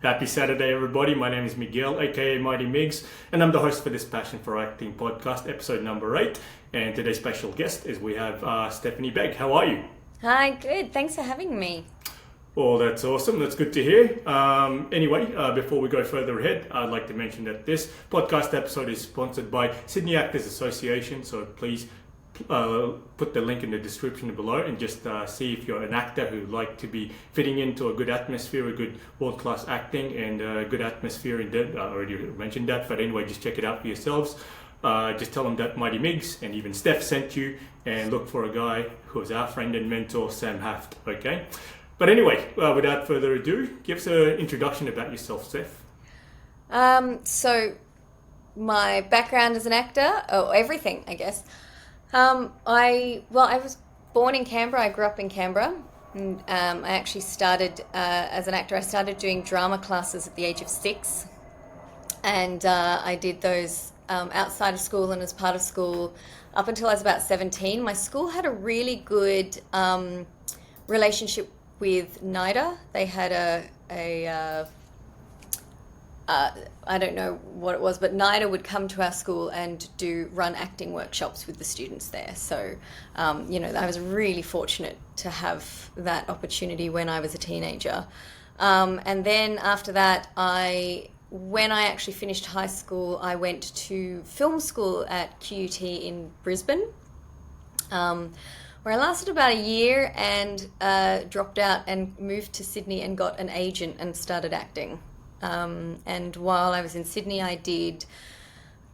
Happy Saturday, everybody. My name is Miguel, aka Mighty Migs, and I'm the host for this Passion for Acting podcast, episode number 8. And today's special guest is we have Stephanie Begg. How are you? Hi, good. Thanks for having me. Well, that's awesome. That's good to hear. Anyway, before we go further ahead, I'd like to mention that this podcast episode is sponsored by Sydney Actors Association, so please put the link in the description below and just see if you're an actor who'd like to be fitting into a good atmosphere, a good world-class acting and a good atmosphere in that. I already mentioned that, but anyway, just check it out for yourselves. Just tell them that Mighty Migs and even Steph sent you, and look for a guy who's our friend and mentor, Sam Haft, okay? But anyway, without further ado, give us an introduction about yourself, Steph. So my background as an actor, everything, I guess. I was born in Canberra. I grew up in Canberra. And, I actually started as an actor. I started doing drama classes at the age of 6. And I did those outside of school and as part of school up until I was about 17. My school had a really good relationship with NIDA. They had I don't know what it was, but NIDA would come to our school and run acting workshops with the students there. So, I was really fortunate to have that opportunity when I was a teenager. And then after that, when I actually finished high school, I went to film school at QUT in Brisbane, where I lasted about a year and dropped out and moved to Sydney and got an agent and started acting. And while I was in Sydney, I did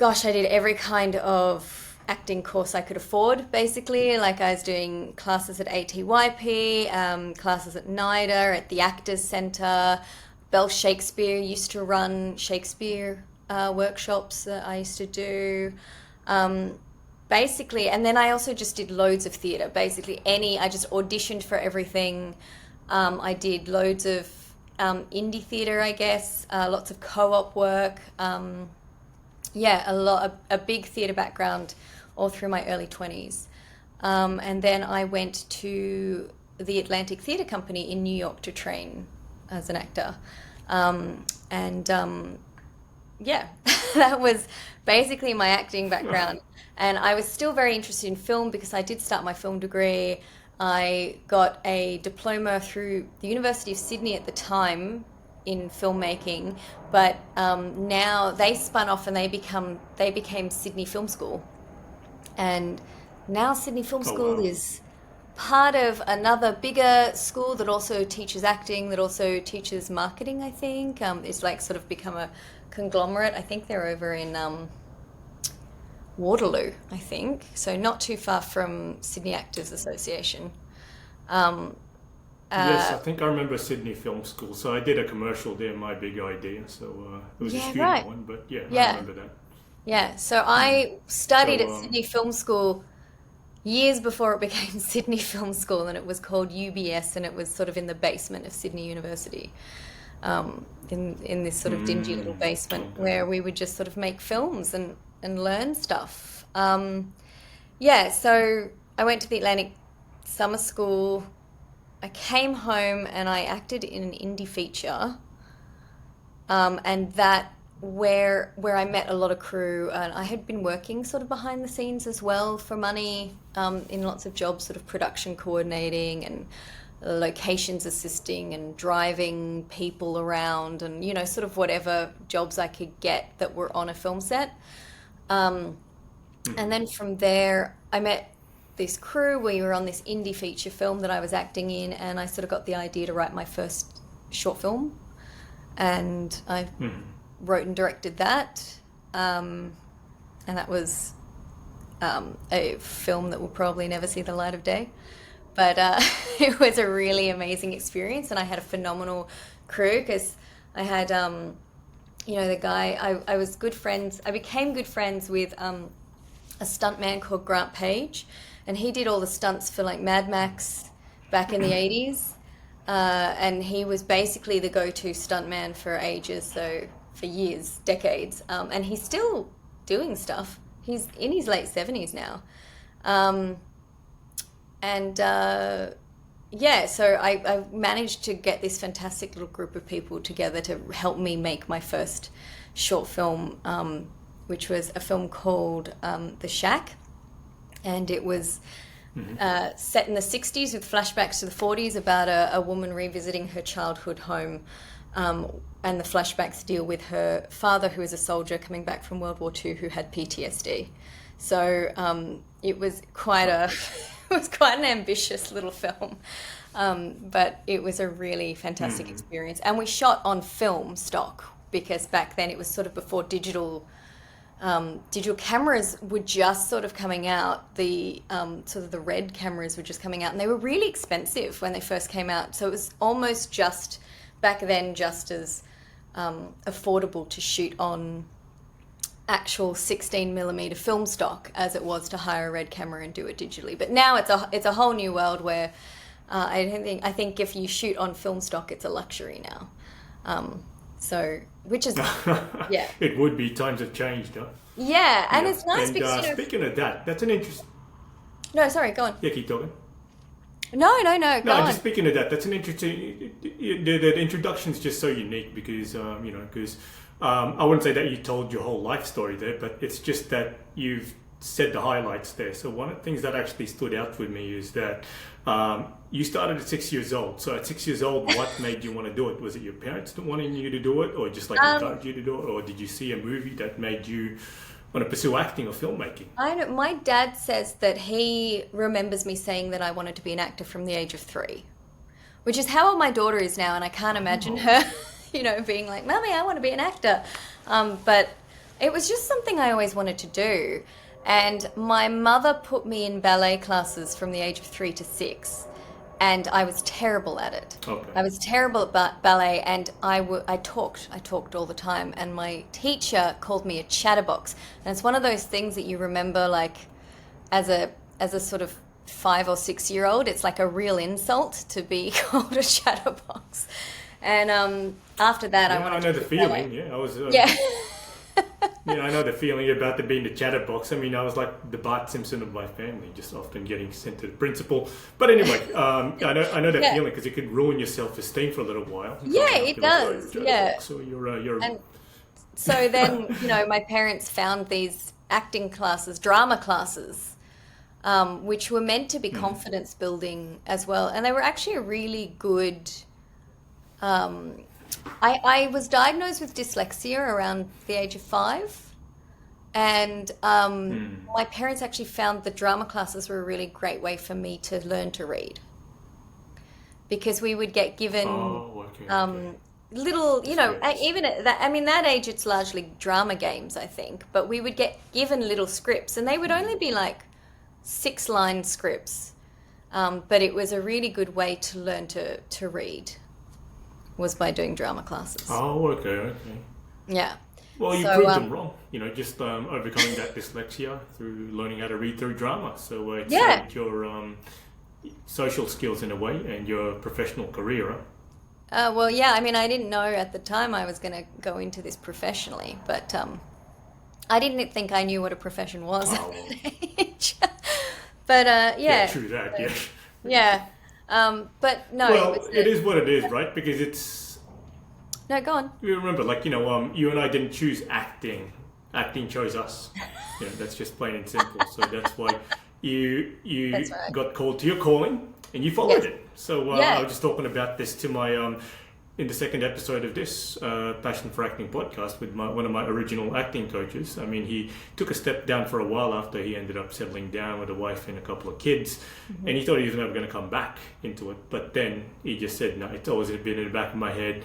every kind of acting course I could afford, basically. Like I was doing classes at ATYP, classes at NIDA, at the Actors Centre. Bell Shakespeare used to run Shakespeare workshops that I used to do. Basically, and then I also just did loads of theatre. I just auditioned for everything. I did loads of indie theatre, I guess, lots of co-op work. A big theatre background all through my early 20s. And then I went to the Atlantic Theatre Company in New York to train as an actor. That was basically my acting background. And I was still very interested in film because I did start my film degree. I got a diploma through the University of Sydney at the time in filmmaking, but now they spun off and they became Sydney Film School. And now Sydney Film School is part of another bigger school that also teaches acting, that also teaches marketing, I think. It's like sort of become a conglomerate. I think they're over in Waterloo, I think, so not too far from Sydney Actors Association. Yes, I think I remember Sydney Film School, so I did a commercial there, My Big Idea, so it was a student one, but I remember that. Yeah, so I studied at Sydney Film School years before it became Sydney Film School, and it was called UBS, and it was sort of in the basement of Sydney University, in this sort of dingy little basement where we would just sort of make films and learn stuff. So I went to the Atlantic Summer School. I came home and I acted in an indie feature, and that where I met a lot of crew. And I had been working sort of behind the scenes as well for money, in lots of jobs, sort of production coordinating and locations assisting and driving people around, and sort of whatever jobs I could get that were on a film set. And then from there, I met this crew. We were on this indie feature film that I was acting in, and I sort of got the idea to write my first short film. And I wrote and directed that. And that was a film that will probably never see the light of day. But it was a really amazing experience, and I had a phenomenal crew because I had... the guy, I was good friends. I became good friends with a stuntman called Grant Page, and he did all the stunts for like Mad Max back in the 80s. And he was basically the go-to stuntman for ages, so for years, decades. And he's still doing stuff. He's in his late 70s now. yeah, so I managed to get this fantastic little group of people together to help me make my first short film, which was a film called The Shack. And it was set in the 60s with flashbacks to the 40s about a woman revisiting her childhood home. And the flashbacks deal with her father, who was a soldier coming back from World War II, who had PTSD. So it was quite it was quite an ambitious little film, but it was a really fantastic experience. And we shot on film stock because back then it was sort of before digital cameras were just sort of coming out. The sort of the red cameras were just coming out, and they were really expensive when they first came out. So it was almost just back then just as affordable to shoot on actual 16mm film stock as it was to hire a red camera and do it digitally. But now it's a whole new world where I think if you shoot on film stock, it's a luxury now. So, which is yeah, It would be. Times have changed, huh? yeah, and Yeah. it's nice And because speaking of that, that's an interesting. no, sorry, go on. Yeah, keep talking. No, go No, on. just speaking of that, that's an interesting. The introduction is just so unique because I wouldn't say that you told your whole life story there, but it's just that you've said the highlights there. So one of the things that actually stood out with me is that you started at 6 years old. So at 6 years old, what made you want to do it? Was it your parents that wanted you to do it, or just like encouraged you to do it, or did you see a movie that made you want to pursue acting or filmmaking? I know my dad says that he remembers me saying that I wanted to be an actor from the age of 3, which is how old my daughter is now, and I can't imagine her, being like, "Mummy, I want to be an actor." But it was just something I always wanted to do. And my mother put me in ballet classes from the age of 3 to 6, and I was terrible at it. Okay. I was terrible at ballet, and I talked all the time, and my teacher called me a chatterbox. And it's one of those things that you remember, like, as a sort of 5 or 6 year old, it's like a real insult to be called a chatterbox. And after that, Yeah, I wanted I know to the do ballet. feeling. Yeah, I was. Yeah. Yeah, I know the feeling about the being the chatterbox. I mean, I was like the Bart Simpson of my family, just often getting sent to the principal. But anyway, I know that Yeah. feeling because it could ruin your self-esteem for a little while. Yeah, it does. Yeah. So you're And so then, my parents found these acting classes, drama classes, which were meant to be confidence building as well. And they were actually a really good. I was diagnosed with dyslexia around the age of 5. And my parents actually found the drama classes were a really great way for me to learn to read. Because we would get given okay. little, Yes. even at that age, it's largely drama games, I think. But we would get given little scripts, and they would only be like 6-line scripts. But it was a really good way to learn to read, was by doing drama classes. Oh, okay. Yeah. Well, you So, proved them wrong. Just overcoming that dyslexia through learning how to read through drama. So it's Yeah. your social skills in a way and your professional career. Huh? Well, yeah, I didn't know at the time I was going to go into this professionally, but I didn't think I knew what a profession was at Oh, that age. But yeah, yeah, true that. Yeah. yeah. But no, Well, it was it is what it is, right? Because it's no, go on. you remember, like you and I didn't choose acting. Acting chose us. That's just plain and simple. So that's why you That's right. got called to your calling and you followed Yes. it. So Yeah. I was just talking about this to my in the second episode of this Passion for Acting podcast with one of my original acting coaches. I mean, he took a step down for a while after he ended up settling down with a wife and a couple of kids, and he thought he was never going to come back into it. But then he just said, no, it's always been in the back of my head.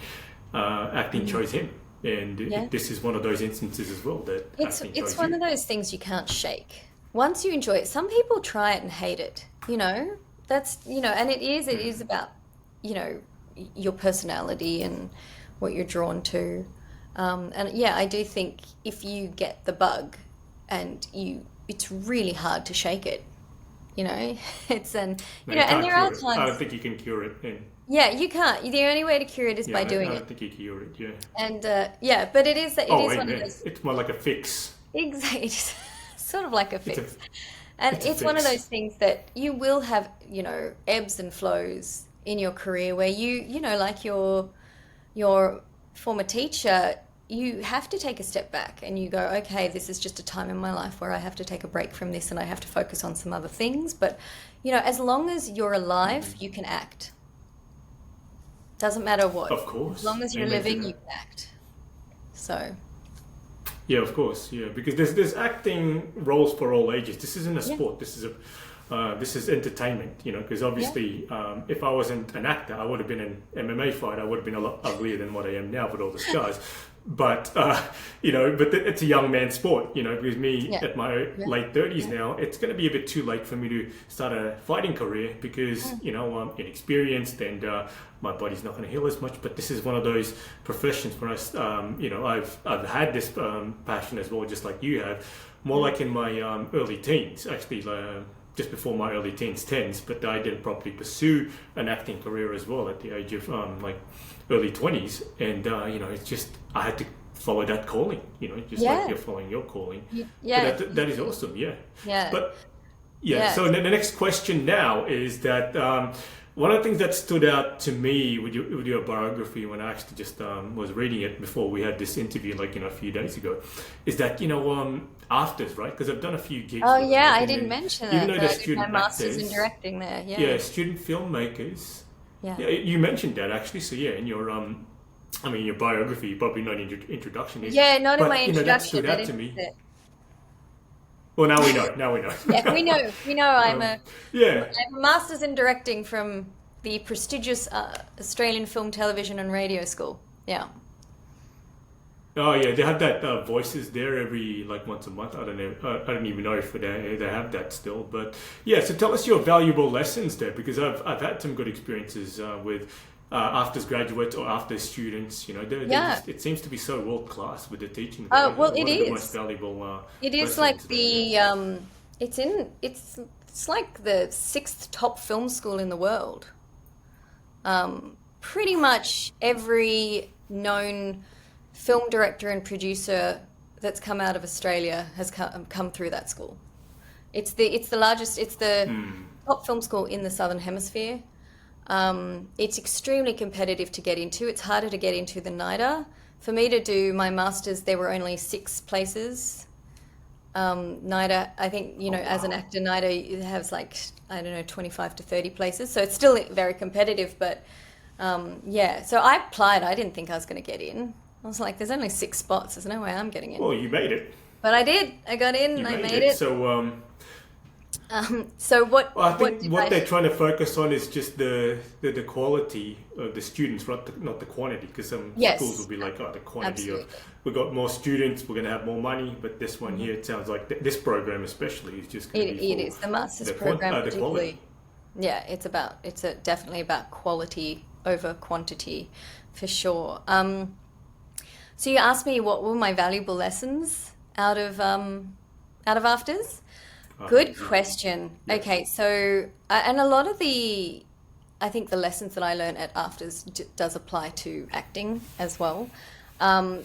Acting chose him. And Yeah. this is one of those instances as well that acting It's chose one you. of those things you can't shake. Once you enjoy it, some people try it and hate it. That's and it is about your personality and what you're drawn to. And yeah, I do think if you get the bug, it's really hard to shake it. It's No, and you can't and there are cure it. I don't times. think you can cure it. And, Yeah, you can't. The only way to cure it is by I doing don't it. think you cure it. Yeah. And yeah, but it is Oh, one of amen. those. It's more like a fix. Exactly, sort of like a It's a fix. And It's a it's one of fix. those things that you will have, ebbs and flows in your career where like your former teacher, you have to take a step back and you go, okay, this is just a time in my life where I have to take a break from this and I have to focus on some other things. But, as long as you're alive, you can act. Doesn't matter what. Of As course. long as you're Amen to living, you that. can act. So, Yeah, of course. Yeah, because there's acting roles for all ages. This isn't a yeah, sport. This is entertainment. Because yeah. obviously, if I wasn't an actor, I would have been an MMA fighter. I would have been a lot uglier than what I am now with all the scars. But it's a young man's sport. Because me Yeah. at my Yeah. late 30s Yeah. now, it's going to be a bit too late for me to start a fighting career because I'm inexperienced and my body's not going to heal as much. But this is one of those professions for us. I've had this passion as well, just like you have, more like in my early teens, actually. Just before my early teens, tens, but I didn't properly pursue an acting career as well at the age of like early 20s, and it's just I had to follow that calling, just like Yeah. you're following your calling. Yeah. But that is awesome, yeah. Yeah. But yeah, Yeah. so the next question now is that one of the things that stood out to me with your biography when I actually just was reading it before we had this interview, like a few days ago, is that afters, right? Because I've done a few gigs Oh with them, yeah, like, I and didn't then mention even that, though that they're I did my student master's in actors, directing there. Yeah. yeah, student filmmakers. Yeah. Yeah, you mentioned that actually. So yeah, in your your biography, probably not in your introduction, Yeah, not in my but that introduction, stood but out to in me. the, Well, now we know. Now we yeah, we know. know. We know I'm um, a yeah. I have a master's in directing from the prestigious Australian Film, Television and Radio School. Yeah. Oh yeah, they have that voices there every like once a month. I don't know. I don't even know if they have that still. But yeah, so tell us your valuable lessons there because I've had some good experiences with after graduates or after students. They Yeah. just it seems to be so world class with the teaching there. Well, it What are the most is. valuable It is like lessons there? Yeah. it's like the sixth top film school in the world. Pretty much every known film director and producer that's come out of Australia has come through that school. It's the top film school in the Southern Hemisphere. It's extremely competitive to get into. It's harder to get into than NIDA. For me to do my master's, there were only 6 places. NIDA, I think, Oh as an wow. actor, NIDA has like, I don't know, 25 to 30 places. So it's still very competitive. But yeah, so I applied. I didn't think I was going to get in. I was like, there's only 6 spots. There's no way I'm getting in. Well, you made it. But I did. I got in You and I made made it. it. So So well, I what think did what I? they're trying to focus on is just the quality of the students, not the quantity. Because some schools will Yes, be like, oh, the quantity of absolutely. we got more students, we're going to have more money. But this one here, it sounds like this program especially is just going to be It for is the master's program the quality. particularly. Yeah, definitely about quality over quantity, for sure. So you asked me what were my valuable lessons out of afters? After, Good yeah, question. yeah. Okay, so and a lot of I think the lessons that I learned at afters does apply to acting as well. Um,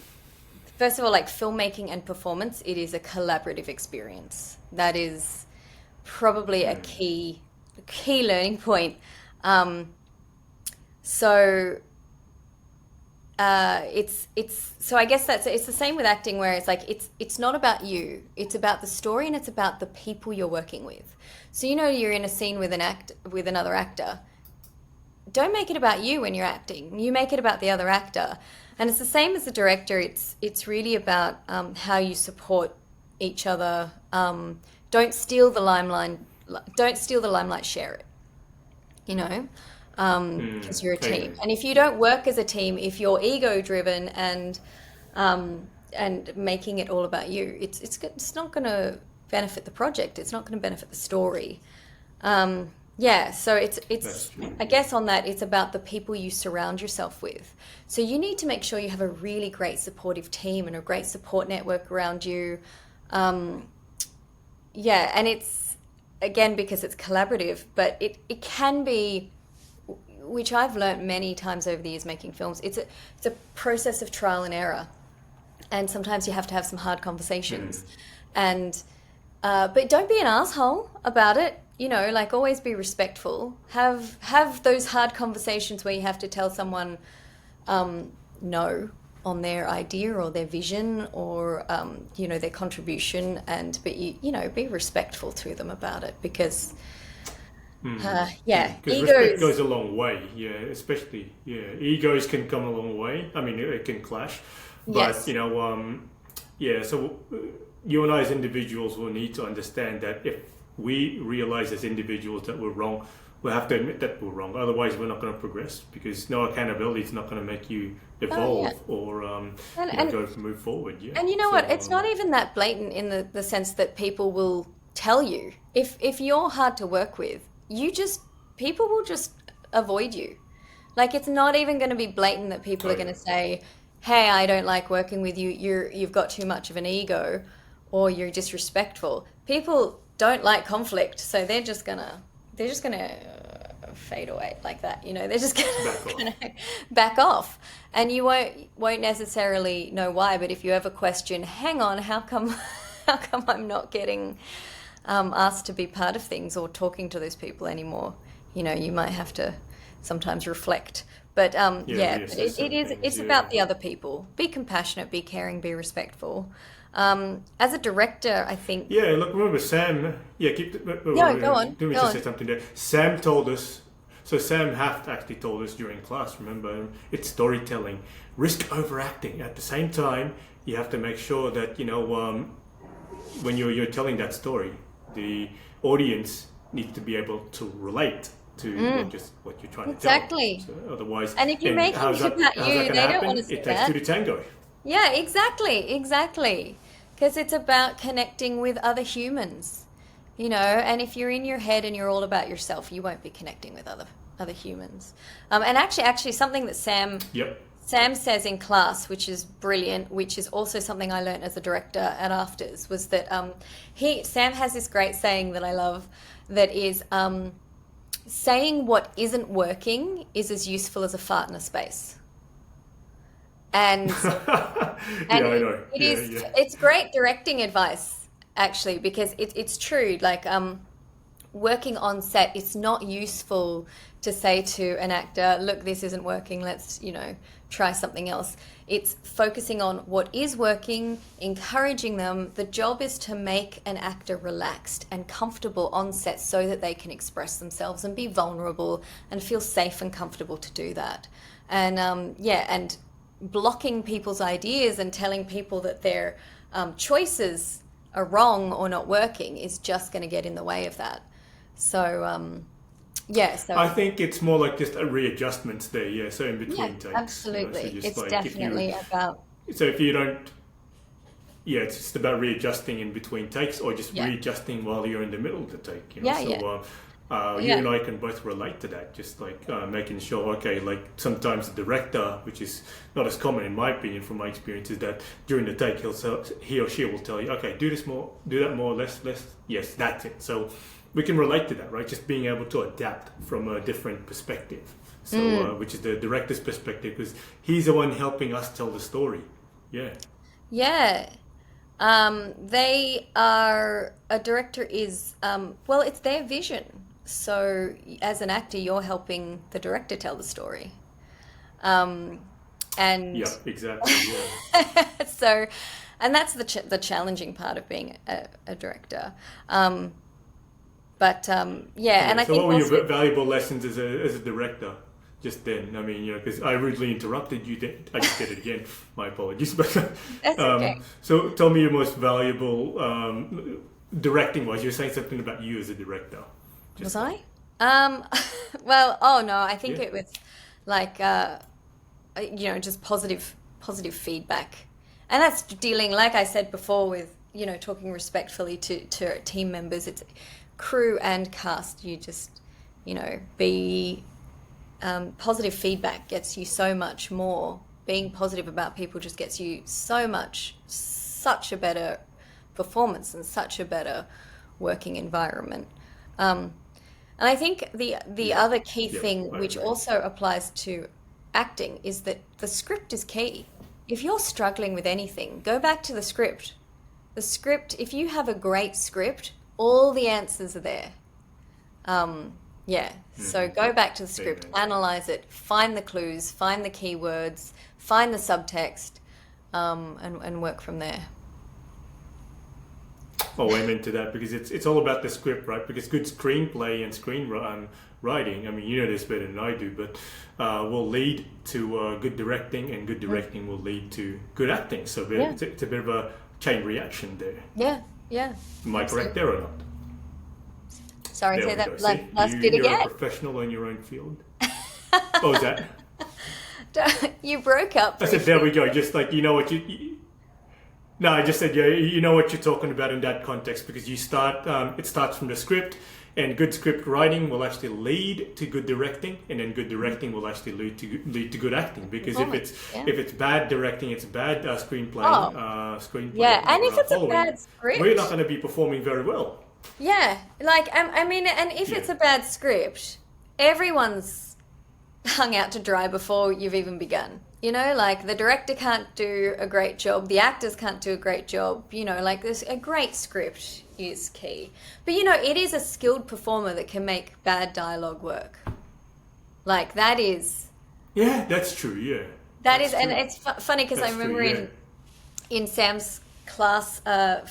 First of all, like filmmaking and performance, it is a collaborative experience. That is probably a key learning point. Um, so it's so I guess it's the same with acting where it's like it's not about you. It's about the story and it's about the people you're working with. So you're in a scene with with another actor. Don't make it about you when you're acting. You make it about the other actor. And it's the same as the director. It's really about how you support each other. Don't steal the limelight. Don't steal the limelight. Share it. You know, because you're a team. Amen. And if you don't work as a team, if you're ego driven and making it all about you, it's not going to benefit the project. It's not going to benefit the story. Yeah, so That's it's true. I guess on that it's about the people you surround yourself with. So you need to make sure you have a really great supportive team and a great support network around you. Um, yeah, and it's again because it's collaborative, but it can be, which I've learnt many times over the years making films. It's a process of trial and error, and sometimes you have to have some hard conversations, and But don't be an asshole about it. You know, like always be respectful. Have those hard conversations where you have to tell someone no on their idea or their vision or you know, their contribution, and but you know, be respectful to them about it because yeah, Because respect egos. goes a long way, yeah. Especially, yeah, egos can come a long way. I mean, it can clash, but Yes. yeah. So you and I, as individuals, will need to understand that if we realize as individuals that we're wrong, we'll have to admit that we're wrong. Otherwise, we're not going to progress because no accountability is not going to make you Oh yeah. evolve or And you know, and go move forward. Yeah. And you know what? So It's not even that blatant in the sense that people will tell you. If you're hard to work with, you just people will just avoid you. Like it's not even going to be blatant that people oh are going yeah, to say, "Hey, I don't like working with you. You've got too much of an ego or you're disrespectful." People don't like conflict, so they're just gonna fade away like that. You know, they're just back off. gonna back off, and you won't necessarily know why. But if you ever question, hang on, how come how come I'm not getting asked to be part of things or talking to those people anymore? You know, you might have to sometimes reflect. But Yeah, yeah, but reassess it certain is things. it's Yeah. about the other people. Be compassionate, be caring, be respectful. As a director, I think. Yeah, look, remember Sam? Yeah, No, go on, didn't mean go to on. say something there. Sam told us, so Sam Haft actually told us during class, remember, it's storytelling. Risk overacting. At the same time, you have to make sure that, when you're telling that story, the audience needs to be able to relate to what you're trying to tell. Exactly. So otherwise, And if you're and making it about how's that you, going to they don't want to happen? see It takes two that. to tango. Yeah, exactly, exactly. Because it's about connecting with other humans, you know, and if you're in your head and you're all about yourself, you won't be connecting with other humans. And actually something that Yep. Sam says in class, which is brilliant, which is also something I learned as a director at Afters, was that Sam has this great saying that I love that is saying what isn't working is as useful as a fart in a space. And Yeah, I it, know. it Yeah, is yeah. it's great directing advice actually because it's true. Like working on set, it's not useful to say to an actor, look, this isn't working, let's, you know, try something else. It's focusing on what is working, encouraging them. The job is to make an actor relaxed and comfortable on set so that they can express themselves and be vulnerable and feel safe and comfortable to do that. And yeah, and blocking people's ideas and telling people that their choices are wrong or not working is just going to get in the way of that. So yeah, I so think it's more like just a readjustments there, yeah. So in yeah, between takes, so absolutely. just It's like definitely about if you don't, yeah, it's just about readjusting in between takes or just yeah, readjusting while you're in the middle of the take. yeah, So yeah, you yeah, and I can both relate to that, just like making sure, okay, like sometimes the director, which is not as common in my opinion from my experience, is that during the take he or she will tell you, okay, do this more, do that more, less, yes, that's it. So we can relate to that, right? Just being able to adapt from a different perspective. So, which is the director's perspective, because he's the one helping us tell the story. Yeah. yeah. They are a director is well, it's their vision. So as an actor, you're helping the director tell the story. Um, and Yeah, exactly. Yeah. so, and that's the challenging part of being a director. But yeah, and Yeah. I So, what think were your also valuable lessons as a director? Just then, I mean, because I rudely interrupted you. I just did it again. My apologies. But that's okay. so, tell me your most valuable directing wise. You were saying something about you as a director. Was Just then. I? Um, well, oh no, I think Yeah. it was like you know, just positive feedback, and that's dealing, like I said before, with you know talking respectfully to team members. It's crew and cast. You just you know be positive feedback gets you so much more. Being positive about people just gets you such a better performance and such a better working environment. Um, and I think the Yeah. other key Yep. thing, I which agree. also applies to acting, is that the script is key. If you're struggling with anything, go back to the script. The script, if you have a great script, all the answers are there. Yeah, so go back to the script, Amen. analyze it, find the clues, find the keywords, find the subtext, and work from there. Oh, amen to that, because it's all about the script, right? Because good screenplay and writing, I mean, you know this better than I do, but will lead to good directing, and good directing will lead to good acting. So Yeah, it's a bit of a chain reaction there. yeah, yeah. Am I correct Absolutely. there or not? Sorry, There say we go. that See, last bit you're a again. professional in your own field. Oh, is that? You broke up I said, there briefly. we go. Just like, you know what no, I just said, yeah, you know what you're talking about in that context, because it starts from the script, and good script writing will actually lead to good directing, and then good directing will actually lead to good acting. Because Performance. Yeah. if it's bad directing, it's bad Oh, screenplay yeah. And if or it's a following, bad we're not script, going to be performing very well. yeah, like I mean, and if Yeah. it's a bad script, everyone's hung out to dry before you've even begun. Like the director can't do a great job, the actors can't do a great job. Like this, a great script is key. But it is a skilled performer that can make bad dialogue work. Like Yeah, that's true. Yeah, that is, that's and true. it's funny because I That's true. remember Yeah. in Sam's class a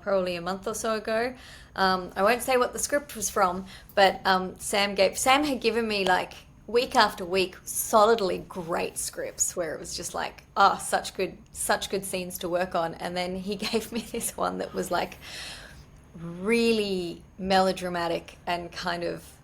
probably a month or so ago. I won't say what the script was from, but Sam had given me like week after week solidly great scripts where it was just like, oh, such good scenes to work on. And then he gave me this one that was like really melodramatic and kind of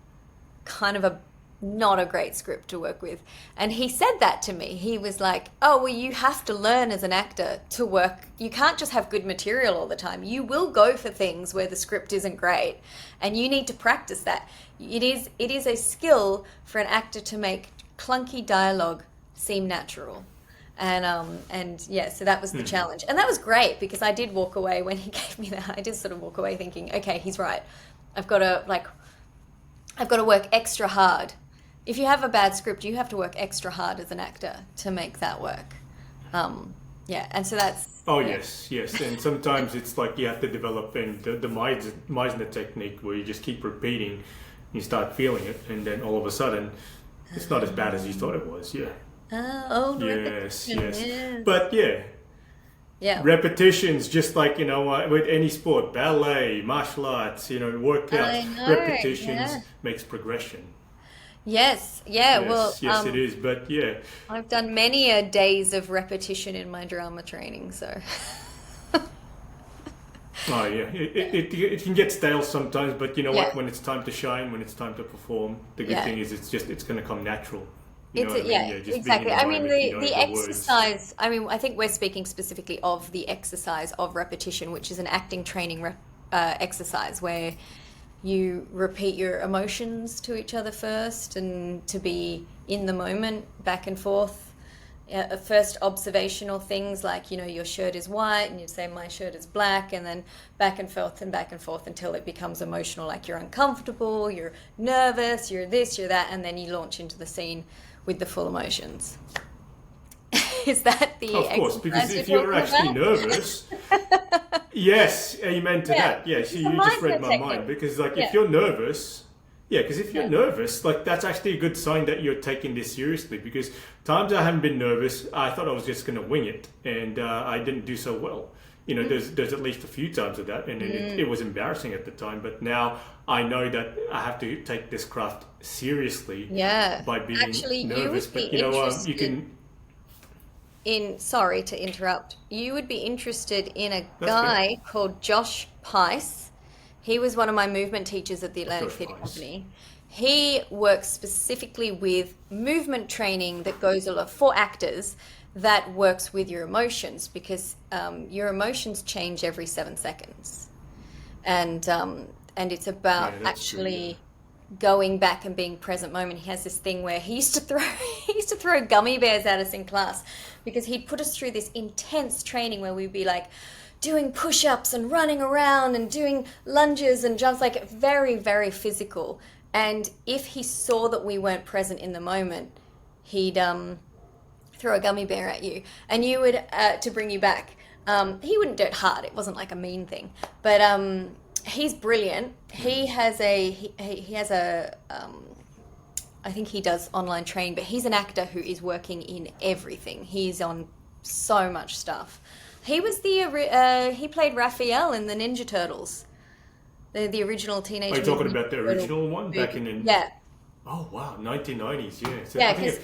a not a great script to work with. And he said that to me. He was like, "Oh, well, you have to learn as an actor to work. You can't just have good material all the time. You will go for things where the script isn't great, and you need to practice that. It is a skill for an actor to make clunky dialogue seem natural." And yeah, so that was the challenge. And that was great because I did walk away when he gave me that. I did sort of walk away thinking, "Okay, he's right. I've got to like I've got to work extra hard. If you have a bad script, you have to work extra hard as an actor to make that work." Yeah, and so that's Oh yeah, yes, and sometimes it's like you have to develop in the Meisner technique, where you just keep repeating, you start feeling it, and then all of a sudden, it's not as bad as you thought it was. Yeah, old yes, repetition. yes, Yes. but yeah, Yeah, repetitions, just like with any sport, ballet, martial arts, workouts, I know. repetitions Yeah. makes progression. Yes. Yeah. Well, Yes, it is. But yeah, I've done many a days of repetition in my drama training, so oh yeah, it can get stale sometimes. But you know yeah, what? When it's time to shine, when it's time to perform, the good yeah. thing is it's going to come natural. You know what I mean? Yeah, Yeah, just being in exactly. the I mean, moment, you don't the have the words. exercise, I mean, I think we're speaking specifically of the exercise of repetition, which is an acting training exercise where you repeat your emotions to each other first and to be in the moment, back and forth. First observational things like, your shirt is white, and you'd say my shirt is black, and then back and forth until it becomes emotional, like you're uncomfortable, you're nervous, you're this, you're that, and then you launch into the scene with the full emotions. Is that the Of course, because exercise if you're you're talking actually about? nervous, yes, amen to Yeah, that. Yes, it's a you just read mindset my mind, technique. because like Yeah, if you're nervous, yeah, because if you're yeah. nervous, like that's actually a good sign that you're taking this seriously. Because times I haven't been nervous, I thought I was just going to wing it, and I didn't do so well. There's at least a few times of that, and then it was embarrassing at the time. But now I know that I have to take this craft seriously Yeah. by being Actually, you nervous. would be But you interested can. sorry to interrupt, you would be interested in a That's good. guy called Josh Pice. He was one of my movement teachers at the Atlantic Josh Theatre Price. Company. He works specifically with movement training that goes a lot for actors that works with your emotions because your emotions change every 7 seconds. And it's about Yeah, that's true. Yeah. actually going back and being present moment. He has this thing where he used to throw he used to throw gummy bears at us in class because he'd put us through this intense training where we'd be like doing push-ups and running around and doing lunges and jumps, like very, very physical. And if he saw that we weren't present in the moment, he'd throw a gummy bear at you, and you would to bring you back. He wouldn't do it hard. It wasn't like a mean thing, but he's brilliant. He has a I think he does online training, but he's an actor who is working in everything. He's on so much stuff. He was he played Raphael in the Ninja Turtles, the original Teenage Are you Mutant talking Ninja about the Turtle original one movie. back in? Yeah, Oh wow, 1990s. Yeah, so yeah, I because think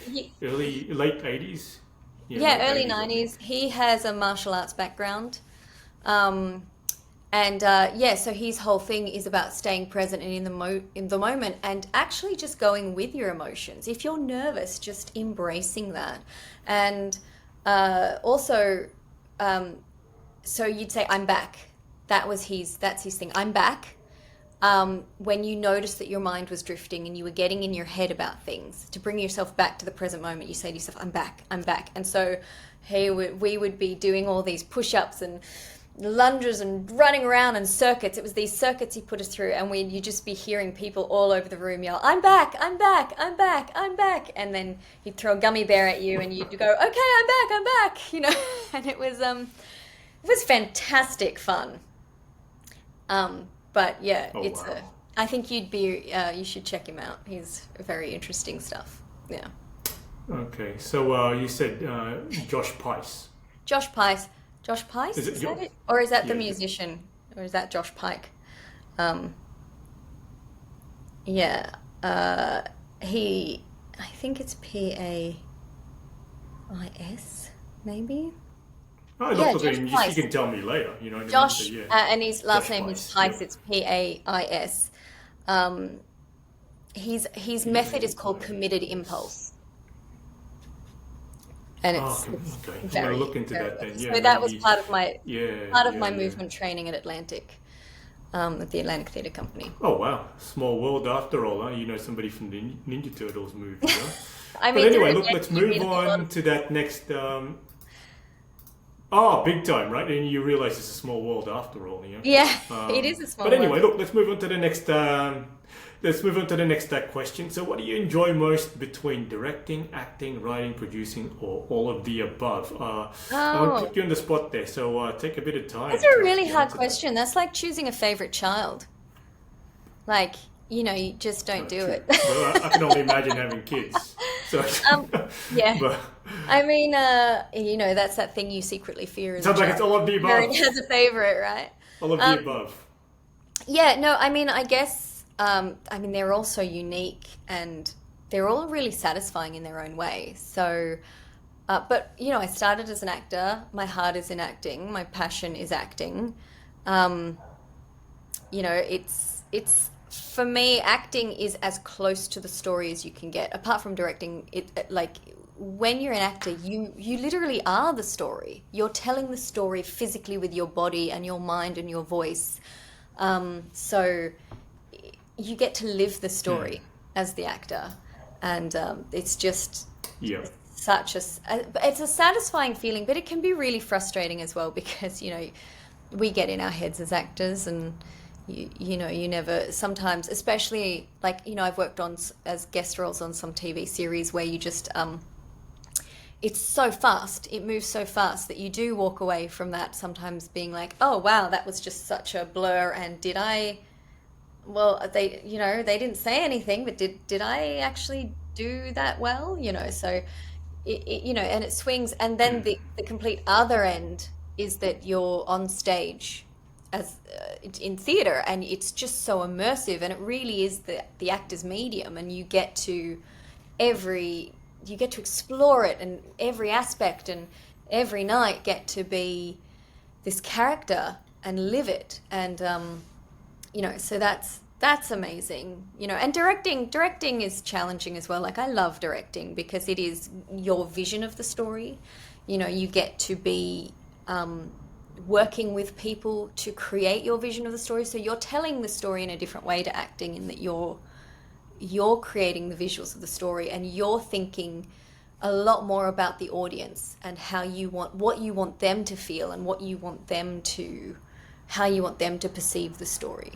late 80s. Yeah, yeah, late early 80s. I think. 90s. He has a martial arts background. Um, and yeah, so his whole thing is about staying present and in the moment and actually just going with your emotions. If you're nervous, just embracing that. And also, um, so you'd say, I'm back. That's his thing. I'm back. When you notice that your mind was drifting and you were getting in your head about things, to bring yourself back to the present moment, you say to yourself, I'm back, I'm back. And so we would be doing all these push-ups and lunges and running around and circuits. It was these circuits he put us through, and you'd just be hearing people all over the room yell, I'm back, I'm back, I'm back, I'm back. And then he'd throw a gummy bear at you and you'd go, okay, I'm back, you know. And it was fantastic fun. But yeah, Oh wow. I think you should check him out. He's very interesting stuff. Yeah. Okay, so you said Josh Pice. Josh Pice. Josh Pice? Is it Is your? that it? Or is that the Yeah. musician? Or is that Josh Pike? Um, yeah. I think it's Pais, maybe? Oh, Yeah, look, Josh you Pice. can tell me later. You know what I mean? So Josh, yeah, and his last Josh name is Pice. Yeah. Pice. It's Pais. Um, his method is called committed impulse, and Oh, it's okay. I'm gonna very, look into very that then. good. Yeah, So that was maybe. Yeah, part of yeah, my yeah. movement training at Atlantic, at the Atlantic Theatre Company. Oh wow, small world after all, huh? You know somebody from the Ninja Turtles movie, huh? I But mean, anyway, through look, again, let's you move meet a lot on of to that next. Oh, big time, right? And you realize it's a small world after all, yeah. yeah, it is a But small anyway, world. look, let's move on to the next. Let's move on to the next question. So, what do you enjoy most between directing, acting, writing, producing, or all of the above? I want to Oh, put you on the spot there, so take a bit of that's time a to really actually hard answer that. question. That's like choosing a favorite child. Like, you just don't do True. it. Well, I can only imagine having kids. So, Um, yeah. but I mean, that's that thing you secretly fear it as a sounds like it's child. all of the Parent above. has a favorite, right? All of the Um, above. yeah, no, I mean, I guess, they're all so unique and they're all really satisfying in their own way. So, but, I started as an actor. My heart is in acting. My passion is acting. Um, it's for me, acting is as close to the story as you can get. Apart from directing, like when you're an actor, you literally are the story. You're telling the story physically with your body and your mind and your voice. So you get to live the Hmm. story as the actor, and it's just Yeah. it's a satisfying feeling, but it can be really frustrating as well because we get in our heads as actors and you never sometimes, especially like I've worked on as guest roles on some TV series where you just it's so fast, it moves so fast that you do walk away from that sometimes being like, oh wow, that was just such a blur. And they didn't say anything, but did I actually do that well? So and it swings. And then Hmm. the complete other end is that you're on stage as in theater, and it's just so immersive, and it really is the actor's medium, and every you get to explore it, and every aspect, and every night get to be this character and live it. And so that's amazing. And directing is challenging as well. Like, I love directing because it is your vision of the story. You get to be working with people to create your vision of the story, so you're telling the story in a different way to acting, in that you're creating the visuals of the story, and you're thinking a lot more about the audience and what you want them to feel, and how you want them to perceive the story.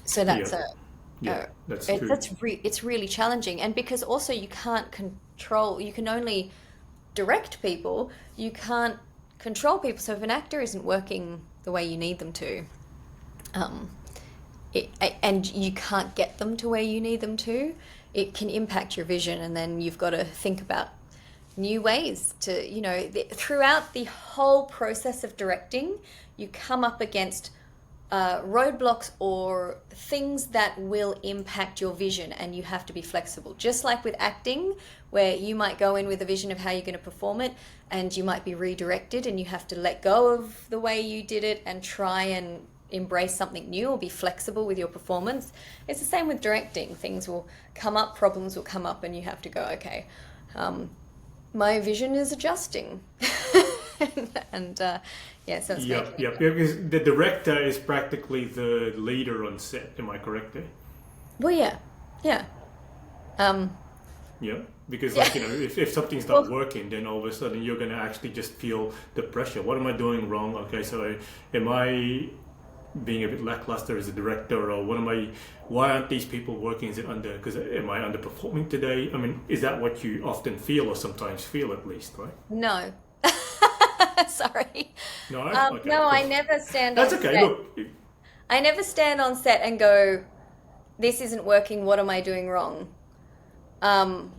So Yeah. that's Yeah. a That's it, true. that's it's really challenging, and because also you can only direct people, you can't control people. So if an actor isn't working the way you need them to, and you can't get them to where you need them to, it can impact your vision, and then you've got to think about new ways to, throughout the whole process of directing, you come up against roadblocks or things that will impact your vision, and you have to be flexible. Just like with acting, where you might go in with a vision of how you're going to perform it, and you might be redirected, and you have to let go of the way you did it and try and embrace something new or be flexible with your performance. It's the same with directing. Things will come up, problems will come up, and you have to go, okay, my vision is adjusting. And so it's because the director is practically the leader on set. Am I correct there? Well, yeah. Because if something's not working, then all of a sudden you're going to actually just feel the pressure. What am I doing wrong? Okay, so am I being a bit lackluster as a director, or why aren't these people working? Is it am I underperforming today? I mean, is that what you often feel, or sometimes feel at least, right? No. Sorry. No? Okay, no, cool. I never stand That's on okay, set. look. I never stand on set and go, this isn't working, what am I doing wrong? Because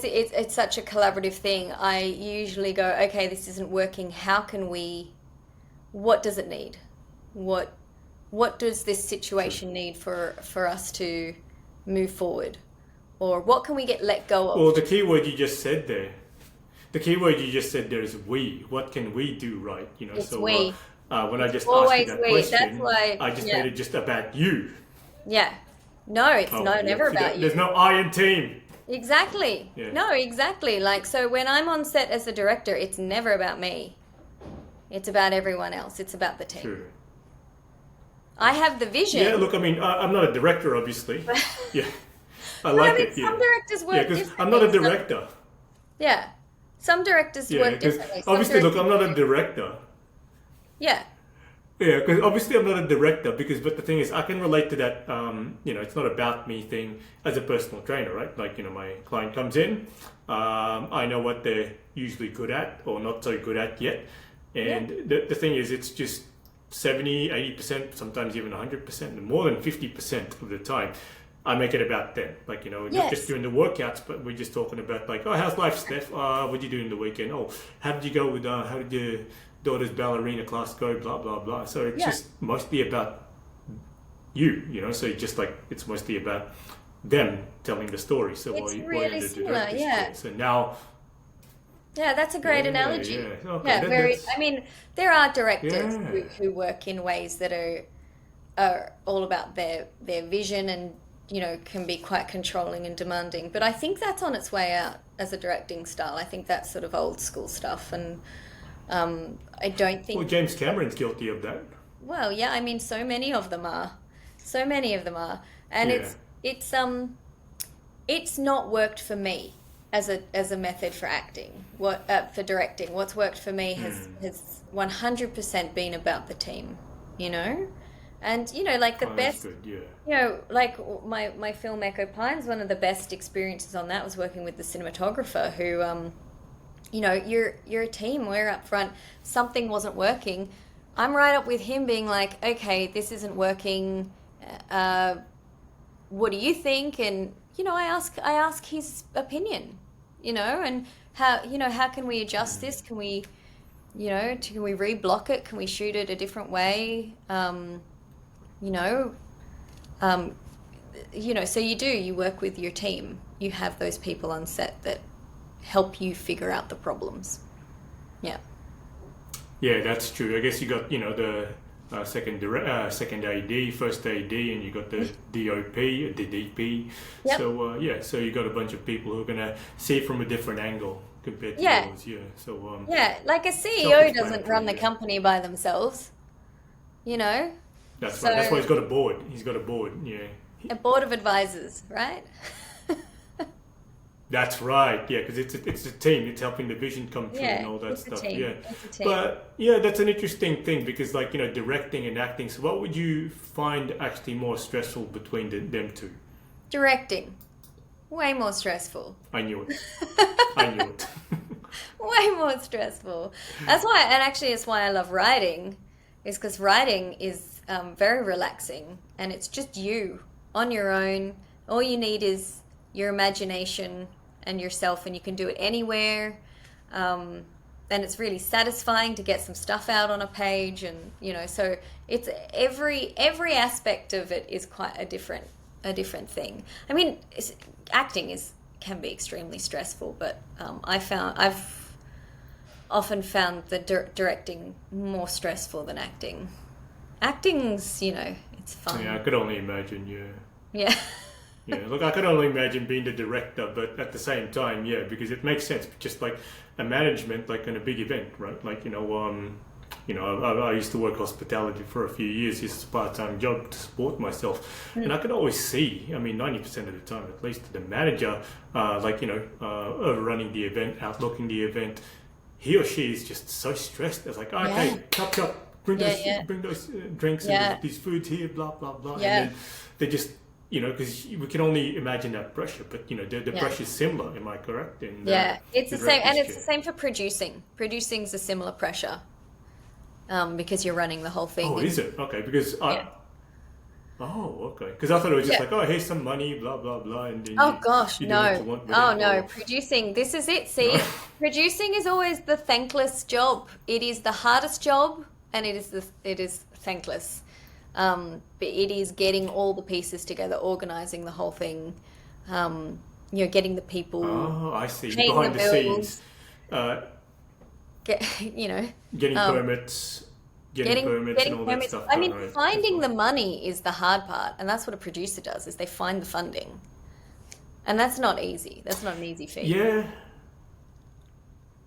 it's such a collaborative thing. I usually go, okay, this isn't working, what does it need? What does this situation need for us to move forward? Or what can we let go of? Well, the key word you just said there is we. What can we do right? It's so we. When I just Always asked you that we. question, That's why, I just made it just about you. Yeah. No, it's never about you. There's no I in team. Exactly. Yeah. No, exactly. So when I'm on set as a director, it's never about me. It's about everyone else. It's about the team. True. I have the vision. Yeah, look, I mean, I'm not a director, obviously. Yeah. Some directors work differently. because I'm not a director. Some directors work differently. Obviously, look, I'm not a director. Yeah. Yeah, because obviously I'm not a director, but the thing is, I can relate to that, it's not about me thing as a personal trainer, right? Like, my client comes in, I know what they're usually good at or not so good at yet. And the thing is, it's just 70, 80%, sometimes even 100%, and more than 50% of the time, I make it about them. Like, not just doing the workouts, but we're just talking about like, oh, how's life, Steph? What did you do in the weekend? Oh, how did you go with, how did your daughter's ballerina class go? Blah, blah, blah. So it's just mostly about you, so it's mostly about them telling the story. So it's really similar, So now... Yeah, that's a great analogy. Yeah. Okay, I mean, there are directors who work in ways that are all about their vision and, can be quite controlling and demanding. But I think that's on its way out as a directing style. I think that's sort of old school stuff. And I don't think... Well, James Cameron's guilty of that. Well, yeah, I mean, so many of them are. And it's not worked for me as a method for acting. For directing, what's worked for me has 100% been about the team, and like the best, good, yeah. Like my film Echo Pines, one of the best experiences on that was working with the cinematographer who, you're a team. We're up front. Something wasn't working. I'm right up with him, being like, okay, this isn't working. What do you think? And I ask his opinion, and how can we adjust this? Can we, can we reblock it? Can we shoot it a different way? So you work with your team. You have those people on set that help you figure out the problems. Yeah. Yeah, that's true. I guess you got, the second AD, first AD, and you got the DOP, the DP. Yep. So so you got a bunch of people who are gonna see it from a different angle compared to yours. Yeah. So like a CEO doesn't run the company by themselves. That's right. That's why he's got a board. He's got a board. Yeah. A board of advisors, right? That's right, yeah, because it's a team. It's helping the vision come true and all that stuff. Yeah, but that's an interesting thing because, directing and acting. So, what would you find actually more stressful between them two? Directing, way more stressful. I knew it. Way more it's stressful. That's why, and actually, it's why I love writing, is because writing is very relaxing, and it's just you on your own. All you need is your imagination and yourself, and you can do it anywhere. And it's really satisfying to get some stuff out on a page, and so it's every aspect of it is quite a different thing. I mean, acting can be extremely stressful, but I've often found the directing more stressful than acting. Acting's, it's fun. Yeah, I could only imagine. Yeah. Yeah, look, I could only imagine being the director, but at the same time, yeah, because it makes sense. Just like a management, like in a big event, right? Like I used to work hospitality for a few years. It's a part-time job to support myself, and I could always see. I mean, 90% of the time, at least, the manager, overrunning the event, outlooking the event, he or she is just so stressed. It's like, okay, chop, bring those drinks and these foods here, blah blah blah, and then they just. Because we can only imagine that pressure, but the pressure is similar. Am I correct? It's the same, and it's the same for producing. Producing's a similar pressure, because you're running the whole thing. Oh, is it? Okay, because okay. Because I thought it was just like, here's some money, blah blah blah, and then no. Or... Producing. This is it. See, producing is always the thankless job. It is the hardest job, and it is thankless. But it is getting all the pieces together, organizing the whole thing, getting the people. Oh, I see. Behind the scenes, getting permits, getting and all that stuff. I mean, finding the money is the hard part, and that's what a producer does: is they find the funding, and that's not easy. That's not an easy feat. Yeah.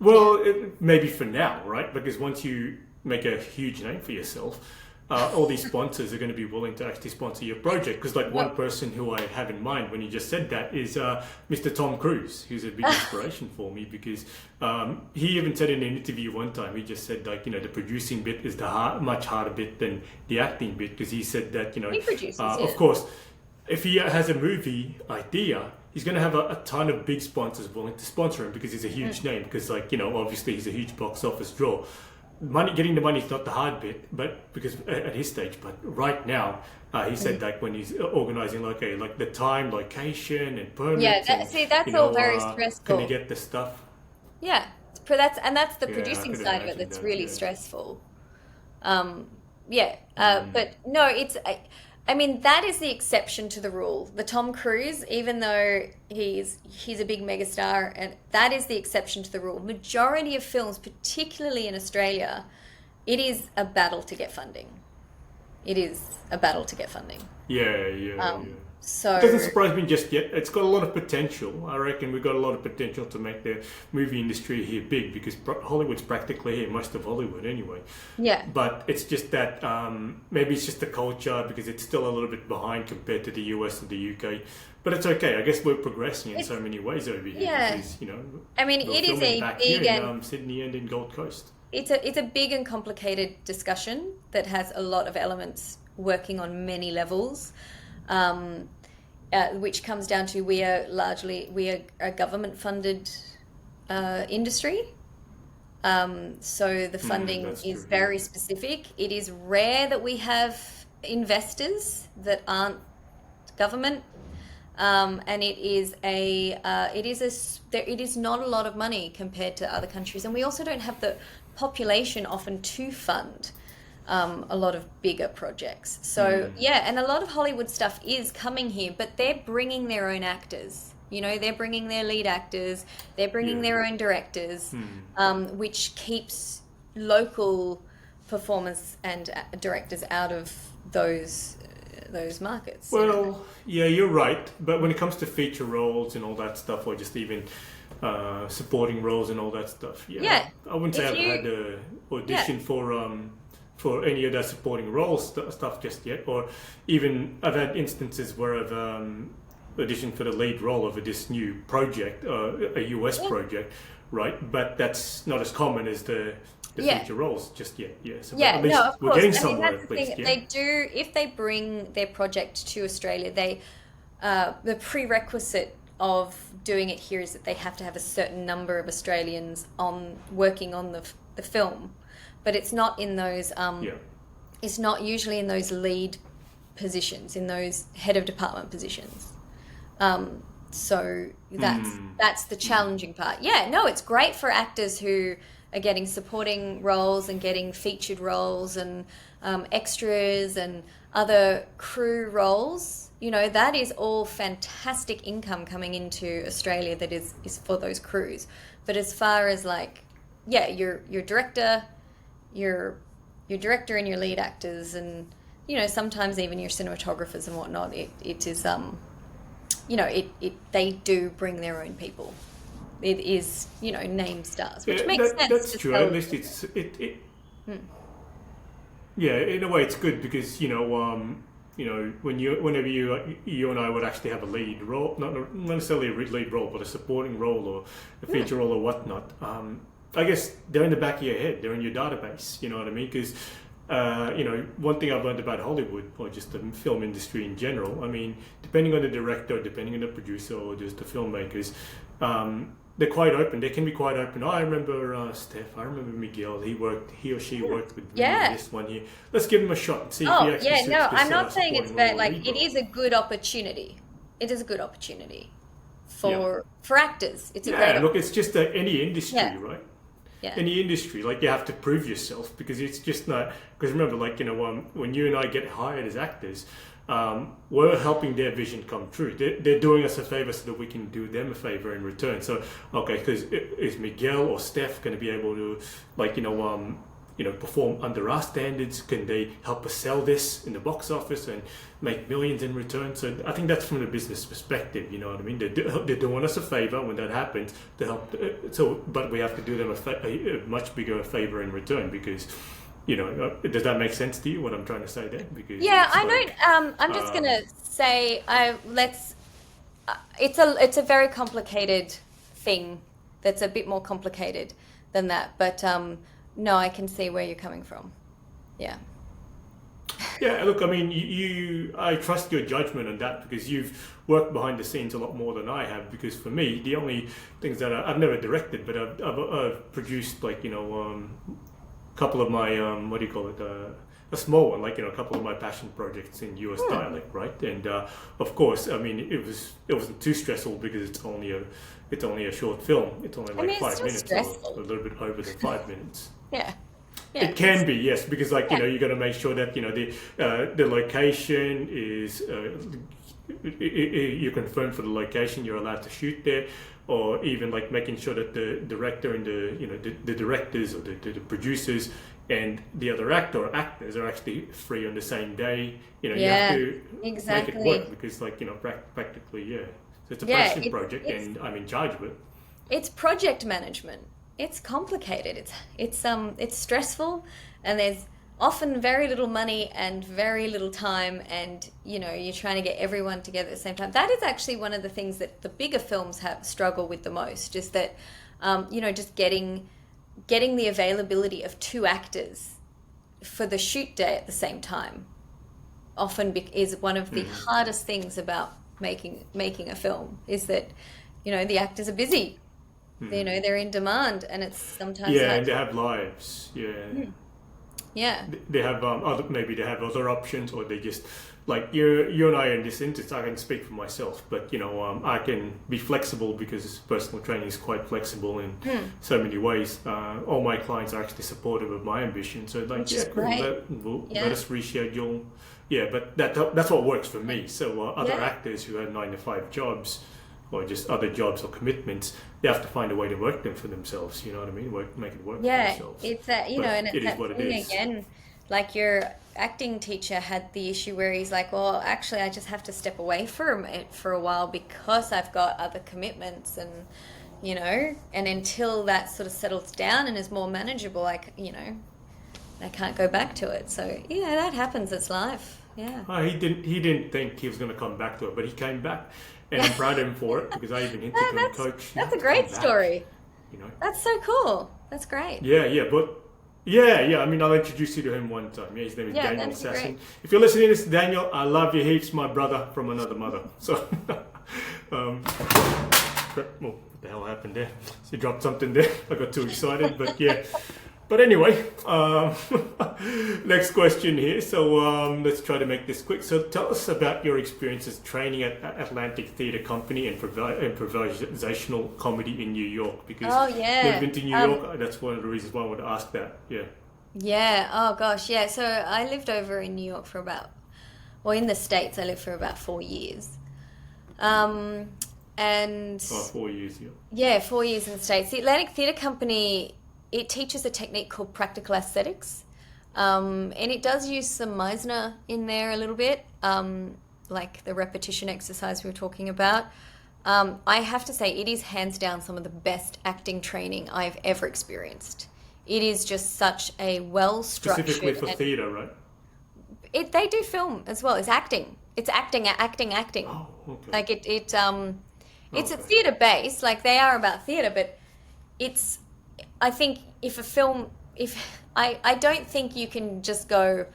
Well, maybe for now, right? Because once you make a huge name for yourself. All these sponsors are going to be willing to actually sponsor your project. Because one person who I have in mind when you just said that is Mr. Tom Cruise, who's a big inspiration for me, because he even said in an interview one time, he just said the producing bit is the much harder bit than the acting bit, because he said that he produces, of course, if he has a movie idea, he's going to have a ton of big sponsors willing to sponsor him because he's a huge name, because obviously he's a huge box office draw. Getting the money is not the hard bit, but because at his stage. But right now, he said when he's organizing like the time, location, and permits. That's all very stressful. Can you get the stuff? Yeah, that's the producing side of it that's really stressful. But no, it's. I mean, that is the exception to the rule. The Tom Cruise, even though he's a big megastar, and that is the exception to the rule. Majority of films, particularly in Australia, it is a battle to get funding. It is a battle to get funding. Yeah. So it doesn't surprise me just yet. It's got a lot of potential. I reckon we've got a lot of potential to make the movie industry here big, because Hollywood's practically here, most of Hollywood anyway. Yeah. But it's just that maybe it's just the culture, because it's still a little bit behind compared to the US and the UK. But it's okay. I guess we're progressing in so many ways over here. Yeah. Because, I mean, it is a big in Sydney and in Gold Coast. It's a big and complicated discussion that has a lot of elements working on many levels. Which comes down to we are a government-funded industry. So the funding is very specific. It is rare that we have investors that aren't government, and it is not a lot of money compared to other countries, and we also don't have the population often to fund a lot of bigger projects. So and a lot of Hollywood stuff is coming here, but they're bringing their own actors. They're bringing their lead actors, they're bringing their own directors, which keeps local performers and directors out of those markets. Well, yeah, you're right. But when it comes to feature roles and all that stuff, or just even supporting roles and all that stuff, I wouldn't say I've had an audition for any of that supporting roles stuff just yet, or even I've had instances where I've auditioned for the lead role of this new project, a US project, right? But that's not as common as the feature roles just yet. So at least of we're course. getting somewhere. At least, They do, if they bring their project to Australia, the prerequisite of doing it here is that they have to have a certain number of Australians working on the film, but it's not in those. It's not usually in those lead positions, in those head of department positions. So that's the challenging part. Yeah, no, it's great for actors who are getting supporting roles and getting featured roles and extras and other crew roles. You know, that is all fantastic income coming into Australia that is for those crews. But as far as like, yeah, your director, your director and your lead actors, and you know, sometimes even your cinematographers and whatnot, it is you know, they do bring their own people. It is, you know, name stars, which makes sense. That's true. At least yeah, in a way it's good because you know, whenever you and I would actually have a lead role, not necessarily a lead role, but a supporting role or a feature role or whatnot. I guess they're in the back of your head. They're in your database. You know what I mean? Because you know, one thing I've learned about Hollywood, or just the film industry in general, I mean, depending on the director, depending on the producer, or just the filmmakers, they're quite open. They can be quite open. I remember Steph. I remember Miguel. He or she worked with me in this one here. Let's give him a shot and see if he actually suits this, I'm not saying it's bad. Like, lead it role. is a good opportunity. It is a good opportunity for actors. It's a great. Look, it's just any industry, right? Yeah. Any industry, like you have to prove yourself because it's just not. Because remember, like you know, when you and I get hired as actors, we're helping their vision come true. They're doing us a favor so that we can do them a favor in return. So, okay, because is Miguel or Steph going to be able to, like perform under our standards? Can they help us sell this in the box office and make millions in return? So I think that's from the business perspective. You know what I mean? They're doing us a favor when that happens to help. But we have to do them a much bigger favor in return because. You know, does that make sense to you? What I'm trying to say there? Because I don't. I'm just gonna say, it's a very complicated thing. That's a bit more complicated than that. But no, I can see where you're coming from. Yeah. Yeah. Look, I mean, I trust your judgment on that because you've worked behind the scenes a lot more than I have. Because for me, the only things that I've never directed, but I've produced, like couple of my a small one, like a couple of my passion projects in US dialect, right? And of course, I mean, it wasn't too stressful because it's only a short film. It's only like 5 minutes, or a little bit over than 5 minutes. Yeah. It can be, yes, because you know, you got to make sure that the location is you confirm for the location you're allowed to shoot there, or even like making sure that the director and the directors or the producers and the other actor or actors are actually free on the same day. You know, you have to make it work because practically, So it's a passion project and I'm in charge of it. It's project management. It's complicated. It's stressful, and there's often very little money and very little time, and you're trying to get everyone together at the same time. That is actually one of the things that the bigger films struggle with the most, is that just getting the availability of 2 actors for the shoot day at the same time often is one of the hardest things about making a film, is that the actors are busy. They're in demand, and it's sometimes and they have lives. Yeah. They have maybe they have other options, or they just like you and I in this instance. I can speak for myself, but I can be flexible because personal training is quite flexible in so many ways. All my clients are actually supportive of my ambition, so like let us reschedule. Yeah, but that's what works for me. So other actors who have 9-to-5 jobs, or just other jobs or commitments, they have to find a way to work them for themselves. You know what I mean? Make it work for themselves. It's that, and it's that thing again. Like, your acting teacher had the issue where he's like, well, actually, I just have to step away from it for a while because I've got other commitments, and and until that sort of settles down and is more manageable, I can't go back to it. So yeah, that happens. It's life. Yeah. He didn't think he was going to come back to it, but he came back. And I'm proud of him for it, because I even hinted to him, Coach. That's a great story. That's so cool. That's great. I mean, I'll introduce you to him one time. His name is Daniel Sasson. If you're listening to this, Daniel, I love you heaps, my brother from another mother. So What the hell happened there? So you dropped something there. I got too excited, but yeah. But anyway, next question here. So let's try to make this quick. So tell us about your experiences training at Atlantic Theatre Company and improvisational comedy in New York. Because you've been to New York. That's one of the reasons why I want to ask that. Yeah. Yeah. Oh gosh. Yeah. So I lived over in New York in the States, I lived for about 4 years. And 4 years, yeah. Yeah, 4 years in the States. The Atlantic Theatre Company, it teaches a technique called practical aesthetics. And it does use some Meisner in there a little bit, like the repetition exercise we were talking about. I have to say, it is hands down some of the best acting training I've ever experienced. It is just such a well-structured... Specifically for theatre, right? They do film as well. It's acting. It's acting. Oh, okay. Like it's a theatre base. Like they are about theatre, but it's. I think I don't think you can just go.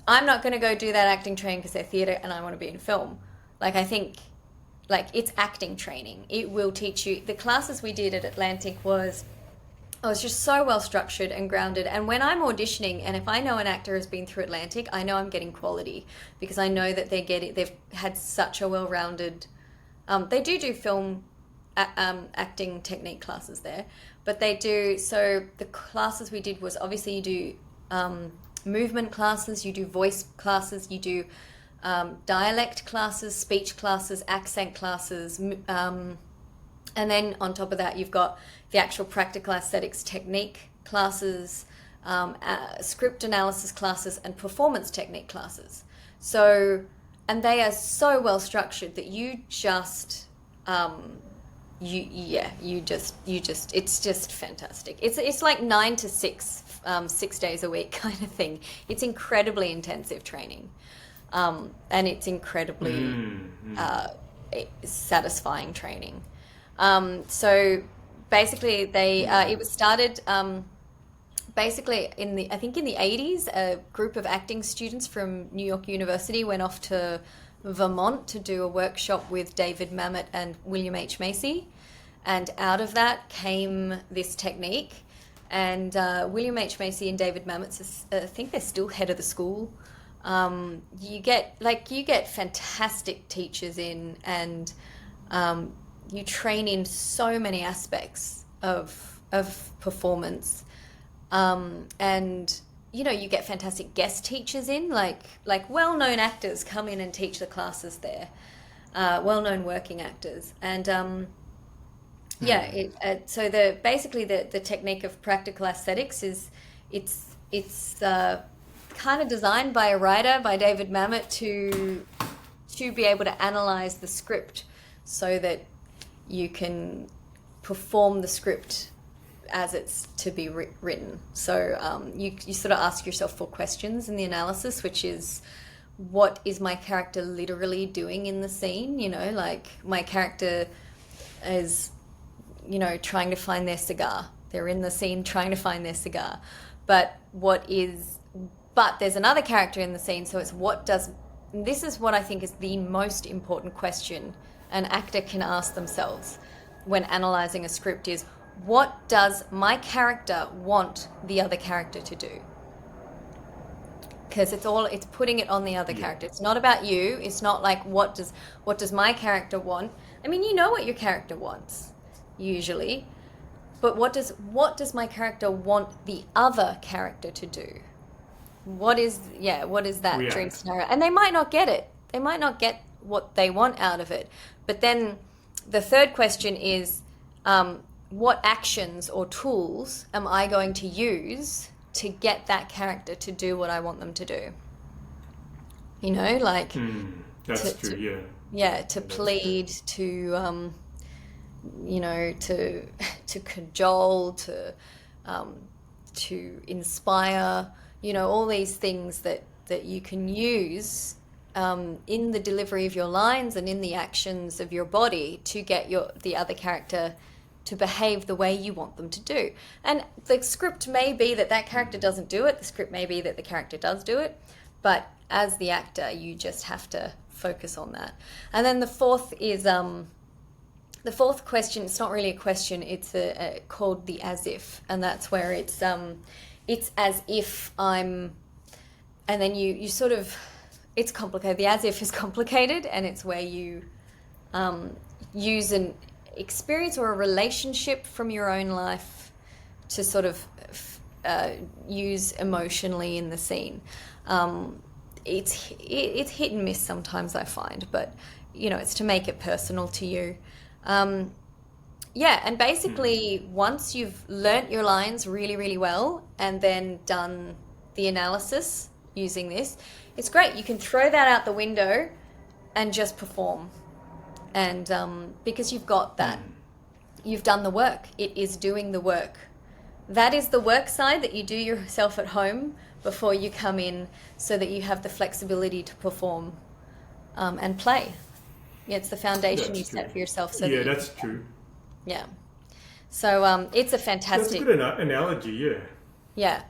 I'm not going to go do that acting training because they're theatre and I want to be in film. Like I think, like it's acting training. It will teach you. The classes we did at Atlantic was just so well structured and grounded. And when I'm auditioning, and if I know an actor has been through Atlantic, I know I'm getting quality because I know that they've had such a well-rounded. They do film acting technique classes there, but they do. So the classes we did was obviously you do movement classes, you do voice classes, you do dialect classes, speech classes, accent classes. And then on top of that, you've got the actual practical aesthetics technique classes, script analysis classes, and performance technique classes. So, and they are so well structured that you just, it's just fantastic. It's like 9 to 6, 6 days a week kind of thing. It's incredibly intensive training, and it's incredibly satisfying training. So basically it was started basically in the 80s. A group of acting students from New York University went off to Vermont to do a workshop with David Mamet and William H. Macy, and out of that came this technique. And William H. Macy and David Mamet, I think they're still head of the school. You get fantastic teachers in, and you train in so many aspects of performance, and you get fantastic guest teachers in, like well-known actors come in and teach the classes there, well-known working actors, and so the technique of practical aesthetics is it's kind of designed by a writer, by David Mamet, to be able to analyze the script so that you can perform the script as it's to be written. So you sort of ask yourself 4 questions in the analysis, which is, what is my character literally doing in the scene? Like my character is, trying to find their cigar. They're in the scene trying to find their cigar. But there's another character in the scene, so it's this is what I think is the most important question an actor can ask themselves when analyzing a script is, what does my character want the other character to do? Because it's putting it on the other character. It's not about you. It's not like, what does my character want? I mean, you know what your character wants, usually, but what does my character want the other character to do? What is that dream scenario? And they might not get it. They might not get what they want out of it. But then the third question is, what actions or tools am I going to use to get that character to do what I want them to do? That's true, yeah. Yeah, to plead, to to cajole, to inspire, all these things that you can use in the delivery of your lines and in the actions of your body to get the other character to behave the way you want them to do. And the script may be that character doesn't do it. The script may be that the character does do it. But as the actor, you just have to focus on that. And then the fourth is the fourth question. It's not really a question. It's called the as if, and that's where it's as if I'm, and then you sort of, it's complicated. The as if is complicated, and it's where you use an experience or a relationship from your own life to sort of use emotionally in the scene. It's hit and miss sometimes, I find, but it's to make it personal to you. And basically once you've learnt your lines really, really well and then done the analysis using this, it's great. You can throw that out the window and just perform. And because you've got that, you've done the work. It is doing the work. That is the work side that you do yourself at home before you come in, so that you have the flexibility to perform and play. Yeah, it's the foundation you set for yourself. So that's true. Yeah. So it's a fantastic. That's a good analogy. Yeah. Yeah.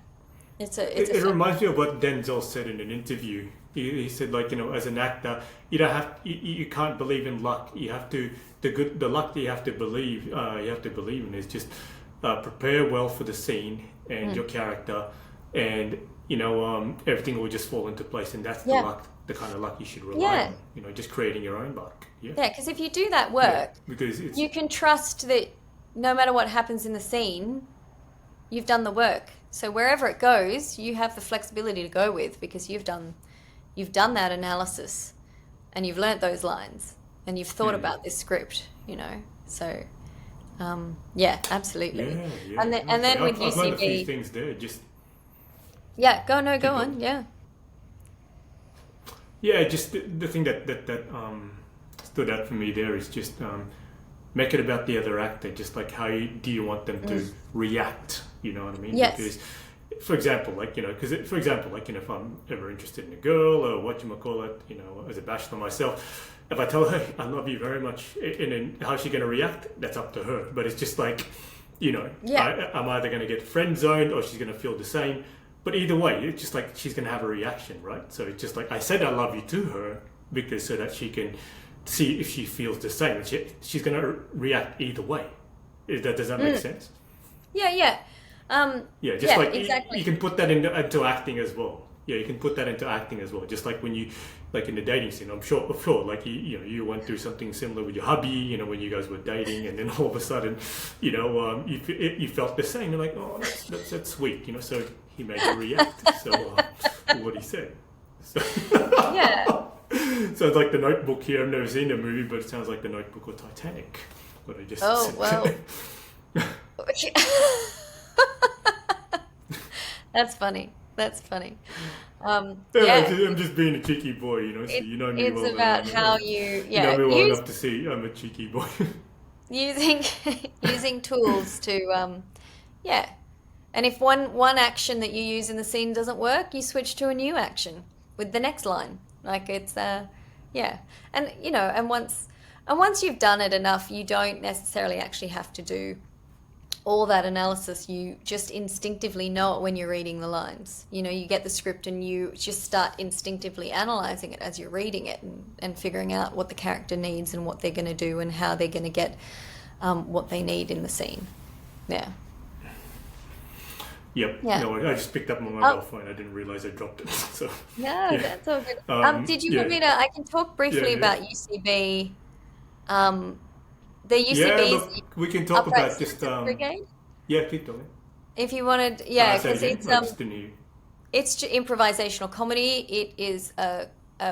It reminds me of what Denzel said in an interview. He said, like, as an actor, you can't believe in luck. You have to the luck that you have to believe. You have to believe in is just prepare well for the scene and your character, and everything will just fall into place. And that's the kind of luck you should rely on. Just creating your own luck. Yeah. Yeah, because if you do that work, because you can trust that no matter what happens in the scene, you've done the work. So wherever it goes, you have the flexibility to go with, because you've done that analysis and you've learnt those lines and you've thought about this script, So absolutely. Yeah. And then with I've UCB, learned a few things there. Go on. Yeah. Yeah, just the thing that stood out for me there is just make it about the other actor. Just like, how do you want them to react? You know what I mean? Yes. Because, for example, if I'm ever interested in a girl or whatchamacallit, as a bachelor myself, if I tell her I love you very much, and how's she going to react? That's up to her. But it's just like, I'm either going to get friend zoned or she's going to feel the same. But either way, it's just like she's going to have a reaction, right? So it's just like, I said I love you to her because so that she can see if she feels the same. She's going to react either way. Does that make sense? Yeah. Exactly. You can put that into acting as well. Yeah, you can put that into acting as well. Just like when you, like in the dating scene, I'm sure, like you went through something similar with your hubby, when you guys were dating, and then all of a sudden, you felt the same. You're like, oh, that's sweet, So he made you react. So what he said. So Yeah. sounds like The Notebook here. I've never seen the movie, but it sounds like The Notebook or Titanic. What I just said. Well. That's funny. I'm just being a cheeky boy, So you know me well. It's about how you know me well enough to see I'm a cheeky boy. using tools to and if one action that you use in the scene doesn't work, you switch to a new action with the next line. Like it's and once you've done it enough, you don't necessarily actually have to do all that analysis. You just instinctively know it when you're reading the lines. You get the script and you just start instinctively analyzing it as you're reading it, and figuring out what the character needs and what they're going to do and how they're going to get what they need in the scene. Yeah. Yep. Yeah. No, I just picked up my mobile phone. I didn't realize I dropped it. So. No, that's all good. Did you want me to? I can talk briefly about UCB. The UCB. Yeah, look, we can talk about just. Brigade? Yeah, keep talking. If you wanted, because it's improvisational comedy. It is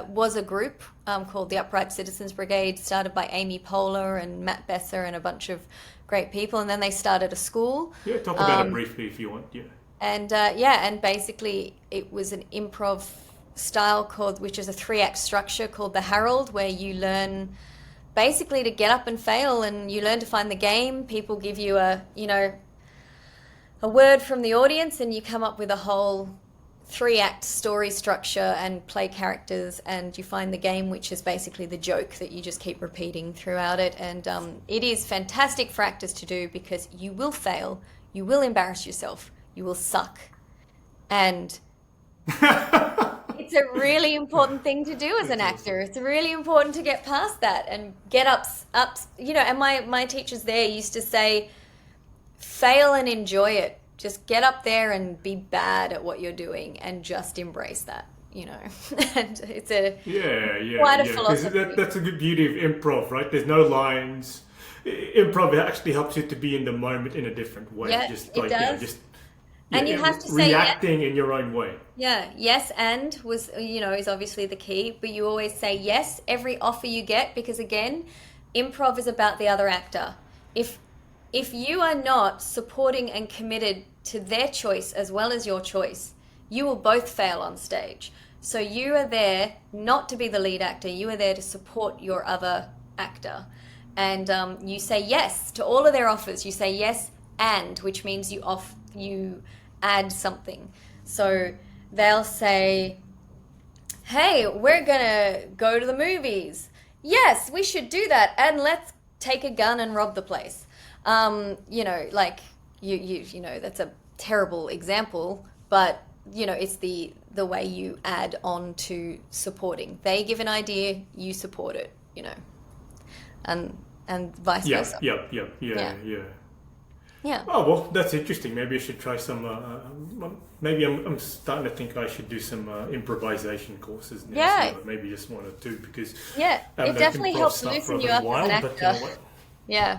was a group called the Upright Citizens Brigade, started by Amy Poehler and Matt Besser and a bunch of great people, and then they started a school. Yeah, talk about it briefly if you want. Yeah. And basically it was an improv style which is a 3-act structure called the Herald, where you learn basically to get up and fail, and you learn to find the game. People give you a word from the audience, and you come up with a whole 3-act story structure and play characters, and you find the game, which is basically the joke that you just keep repeating throughout it. And it is fantastic for actors to do, because you will fail, you will embarrass yourself, you will suck, and it's it's a really important thing to do as an actor. It's really important to get past that and get ups, and my teachers there used to say, fail and enjoy it. Just get up there and be bad at what you're doing and just embrace that, And it's quite a philosophy. That's a good beauty of improv, right? There's no lines. Improv actually helps you to be in the moment in a different way. Yeah, it does. And you have to say reacting in your own way. Yeah, yes, and is obviously the key, but you always say yes every offer you get, because again, improv is about the other actor. If you are not supporting and committed to their choice as well as your choice, you will both fail on stage. So you are there not to be the lead actor, you are there to support your other actor. And you say yes to all of their offers. You say yes, which means you add something. So they'll say, hey, we're gonna go to the movies. Yes, we should do that, and let's take a gun and rob the place. That's a terrible example, but it's the way you add on to supporting. They give an idea, you support it, and vice versa. Yeah. Oh, well, that's interesting. Maybe I should try some. Maybe I'm starting to think I should do some improvisation courses now. Yeah. So maybe just 1 or 2, because it definitely helps loosen you up as an actor. But you know what? Yeah,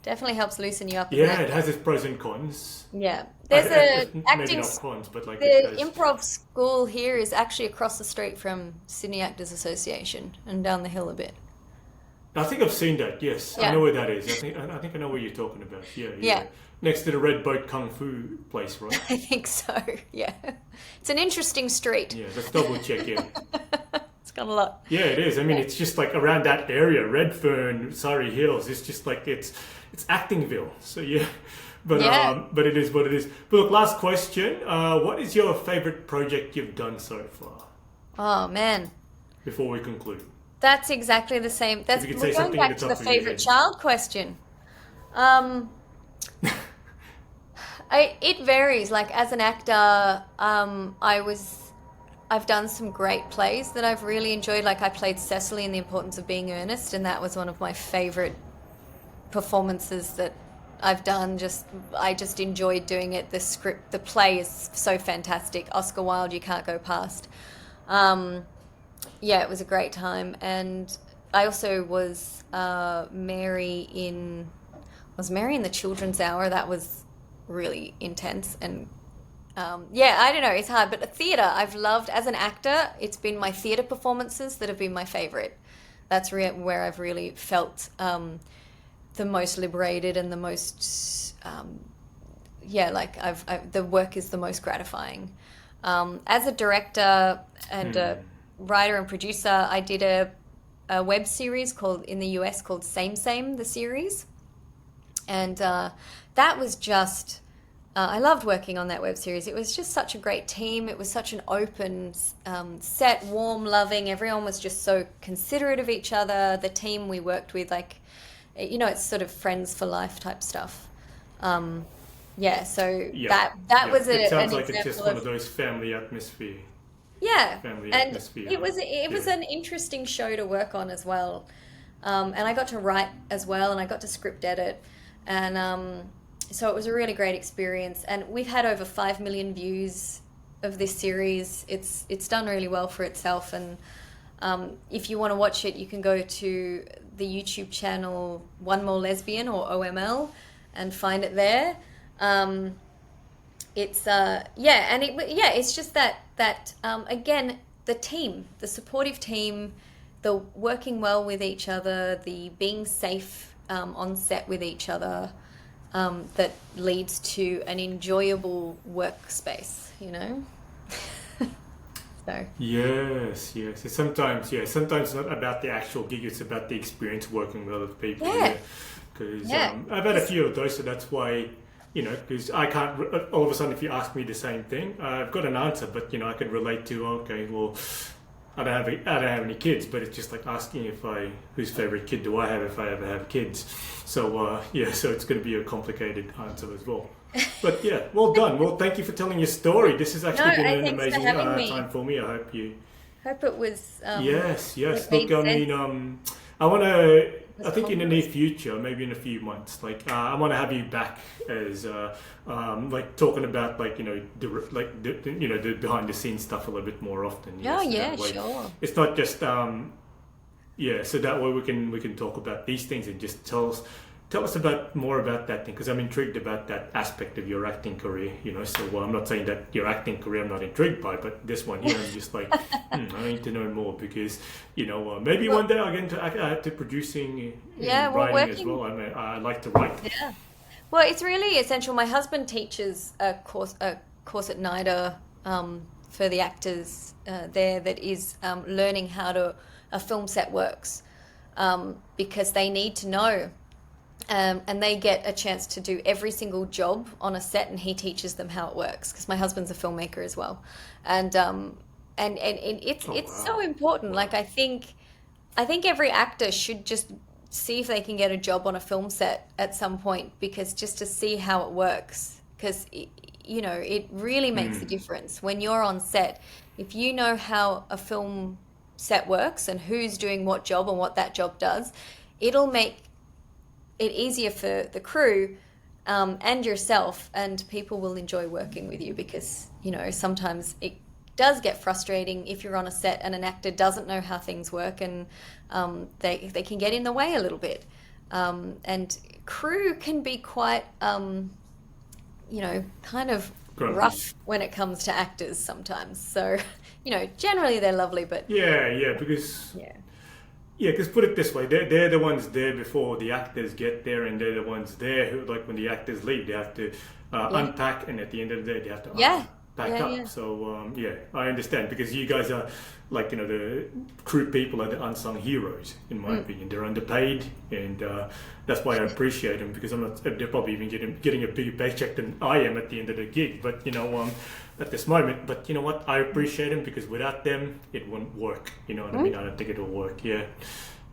definitely helps loosen you up. Yeah, it has its pros and cons. Yeah, there's maybe not cons, but like the improv school here is actually across the street from Sydney Actors Association and down the hill a bit. I think I've seen that. Yes, Yeah. I know where that is. I think I know what you're talking about. Yeah. Next to the Red Boat Kung Fu place, right? I think so. Yeah, it's an interesting street. Yeah, let's double check. Yeah. It's got a lot. Yeah, it is. I mean, it's just like around that area, Redfern, Surrey Hills. It's just like it's Actingville. So yeah, but it is what it is. But look, last question. What is your favorite project you've done so far? Oh man. Before we conclude. That's exactly the same. We're going back to the favorite child question. It varies. Like as an actor, I've done some great plays that I've really enjoyed. Like I played Cecily in The Importance of Being Earnest, and that was one of my favorite performances that I've done. I just enjoyed doing it. The play is so fantastic. Oscar Wilde, you can't go past. Yeah, it was a great time. And I also was Mary in the Children's Hour. That was really intense. And I don't know, it's hard. But theatre, I've loved, as an actor, it's been my theatre performances that have been my favourite. That's where I've really felt the most liberated and the most, the work is the most gratifying. As a director and a writer and producer, I did a web series in the US called Same the series, and that was just I loved working on that web series. It was just such a great team. It was such an open set, warm, loving. Everyone was just so considerate of each other. The team we worked with, it's sort of friends for life type stuff. That was it sounds an like example it's just one of those family atmosphere. Yeah, Family and atmosphere, it was an interesting show to work on as well, and I got to write as well, and I got to script edit, and so it was a really great experience. And we've had over 5 million views of this series. It's done really well for itself, and if you want to watch it, you can go to the YouTube channel One More Lesbian or OML and find it there. It's just that again, the team, the supportive team, the working well with each other, the being safe on set with each other, that leads to an enjoyable workspace, So. Yes. Sometimes it's not about the actual gig; it's about the experience working with other people. Yeah. Because I've had a few of those, so that's why. Because I can't, all of a sudden, if you ask me the same thing, I've got an answer, but, I could relate to, okay, well, I don't have any kids, but it's just like asking whose favorite kid do I have if I ever have kids. So, so it's going to be a complicated answer as well. But yeah, well done. Well, thank you for telling your story. This has actually been an amazing time for me. I hope you Hope it was Yes, it look, made I sense. mean, I want to, Was I think in the near concise. future, maybe in a few months, like I want to have you back as like talking about like the behind the scenes stuff a little bit more often. Yeah, So yeah, that way, sure. it's not just yeah. So that way we can talk about these things and just tell us about more about that thing because I'm intrigued about that aspect of your acting career. So I'm not saying that your acting career I'm not intrigued by, but this one here I'm just like I need to know more because maybe Well, one day I'll get into to producing yeah, and well, writing as working. well. I like to write. Yeah. Well, it's really essential. My husband teaches a course at NIDA for the actors there that is learning how to a film set works because they need to know. And they get a chance to do every single job on a set, and he teaches them how it works. Because my husband's a filmmaker as well, and it's Oh it's so wow, important. Like wow. I think every actor should just see if they can get a job on a film set at some point, because just to see how it works, because it really makes a Hmm. difference when you're on set. If you know how a film set works and who's doing what job and what that job does, it'll make it easier for the crew and yourself, and people will enjoy working with you because sometimes it does get frustrating if you're on a set and an actor doesn't know how things work, and they can get in the way a little bit. And crew can be quite kind of Grumpy. rough when it comes to actors sometimes. So generally they're lovely, but Yeah, because yeah. yeah, because put it this way, they're the ones there before the actors get there, and they're the ones there who, like, when the actors leave, they have to Yeah, unpack, and at the end of the day, they have to yeah, pack yeah, up. yeah. So yeah, I understand because you guys are like the crew people are the unsung heroes in my Mm. opinion. They're underpaid, and that's why I appreciate them because I'm not. They're probably even getting a bigger paycheck than I am at the end of the gig. But at this moment, but you know what? I appreciate them because without them, it wouldn't work. You know what I Mm. mean? I don't think it'll work. Yeah.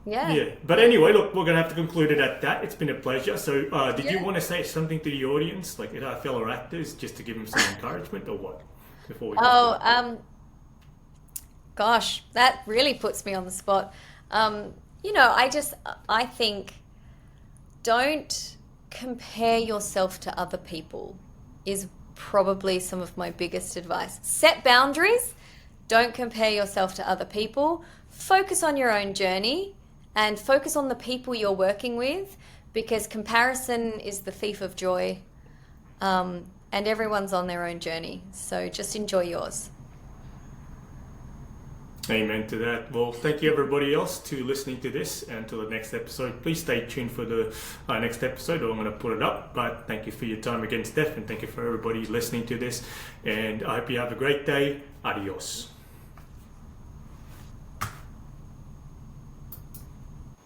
Yeah, Yeah, but anyway, look, we're gonna have to conclude it at that. It's been a pleasure. So, did you yeah. want to say something to the audience, like our fellow actors, just to give them some encouragement, or what, before we Oh, conclude? gosh, that really puts me on the spot. I think don't compare yourself to other people is probably some of my biggest advice. Set boundaries. Don't compare yourself to other people. Focus on your own journey and focus on the people you're working with, because comparison is the thief of joy. And everyone's on their own journey. So just enjoy yours. Amen to that. Well, thank you everybody else to listening to this. And until the next episode, please stay tuned for the next episode, or I'm going to put it up. But thank you for your time again, Steph, and thank you for everybody listening to this. And I hope you have a great day. Adios.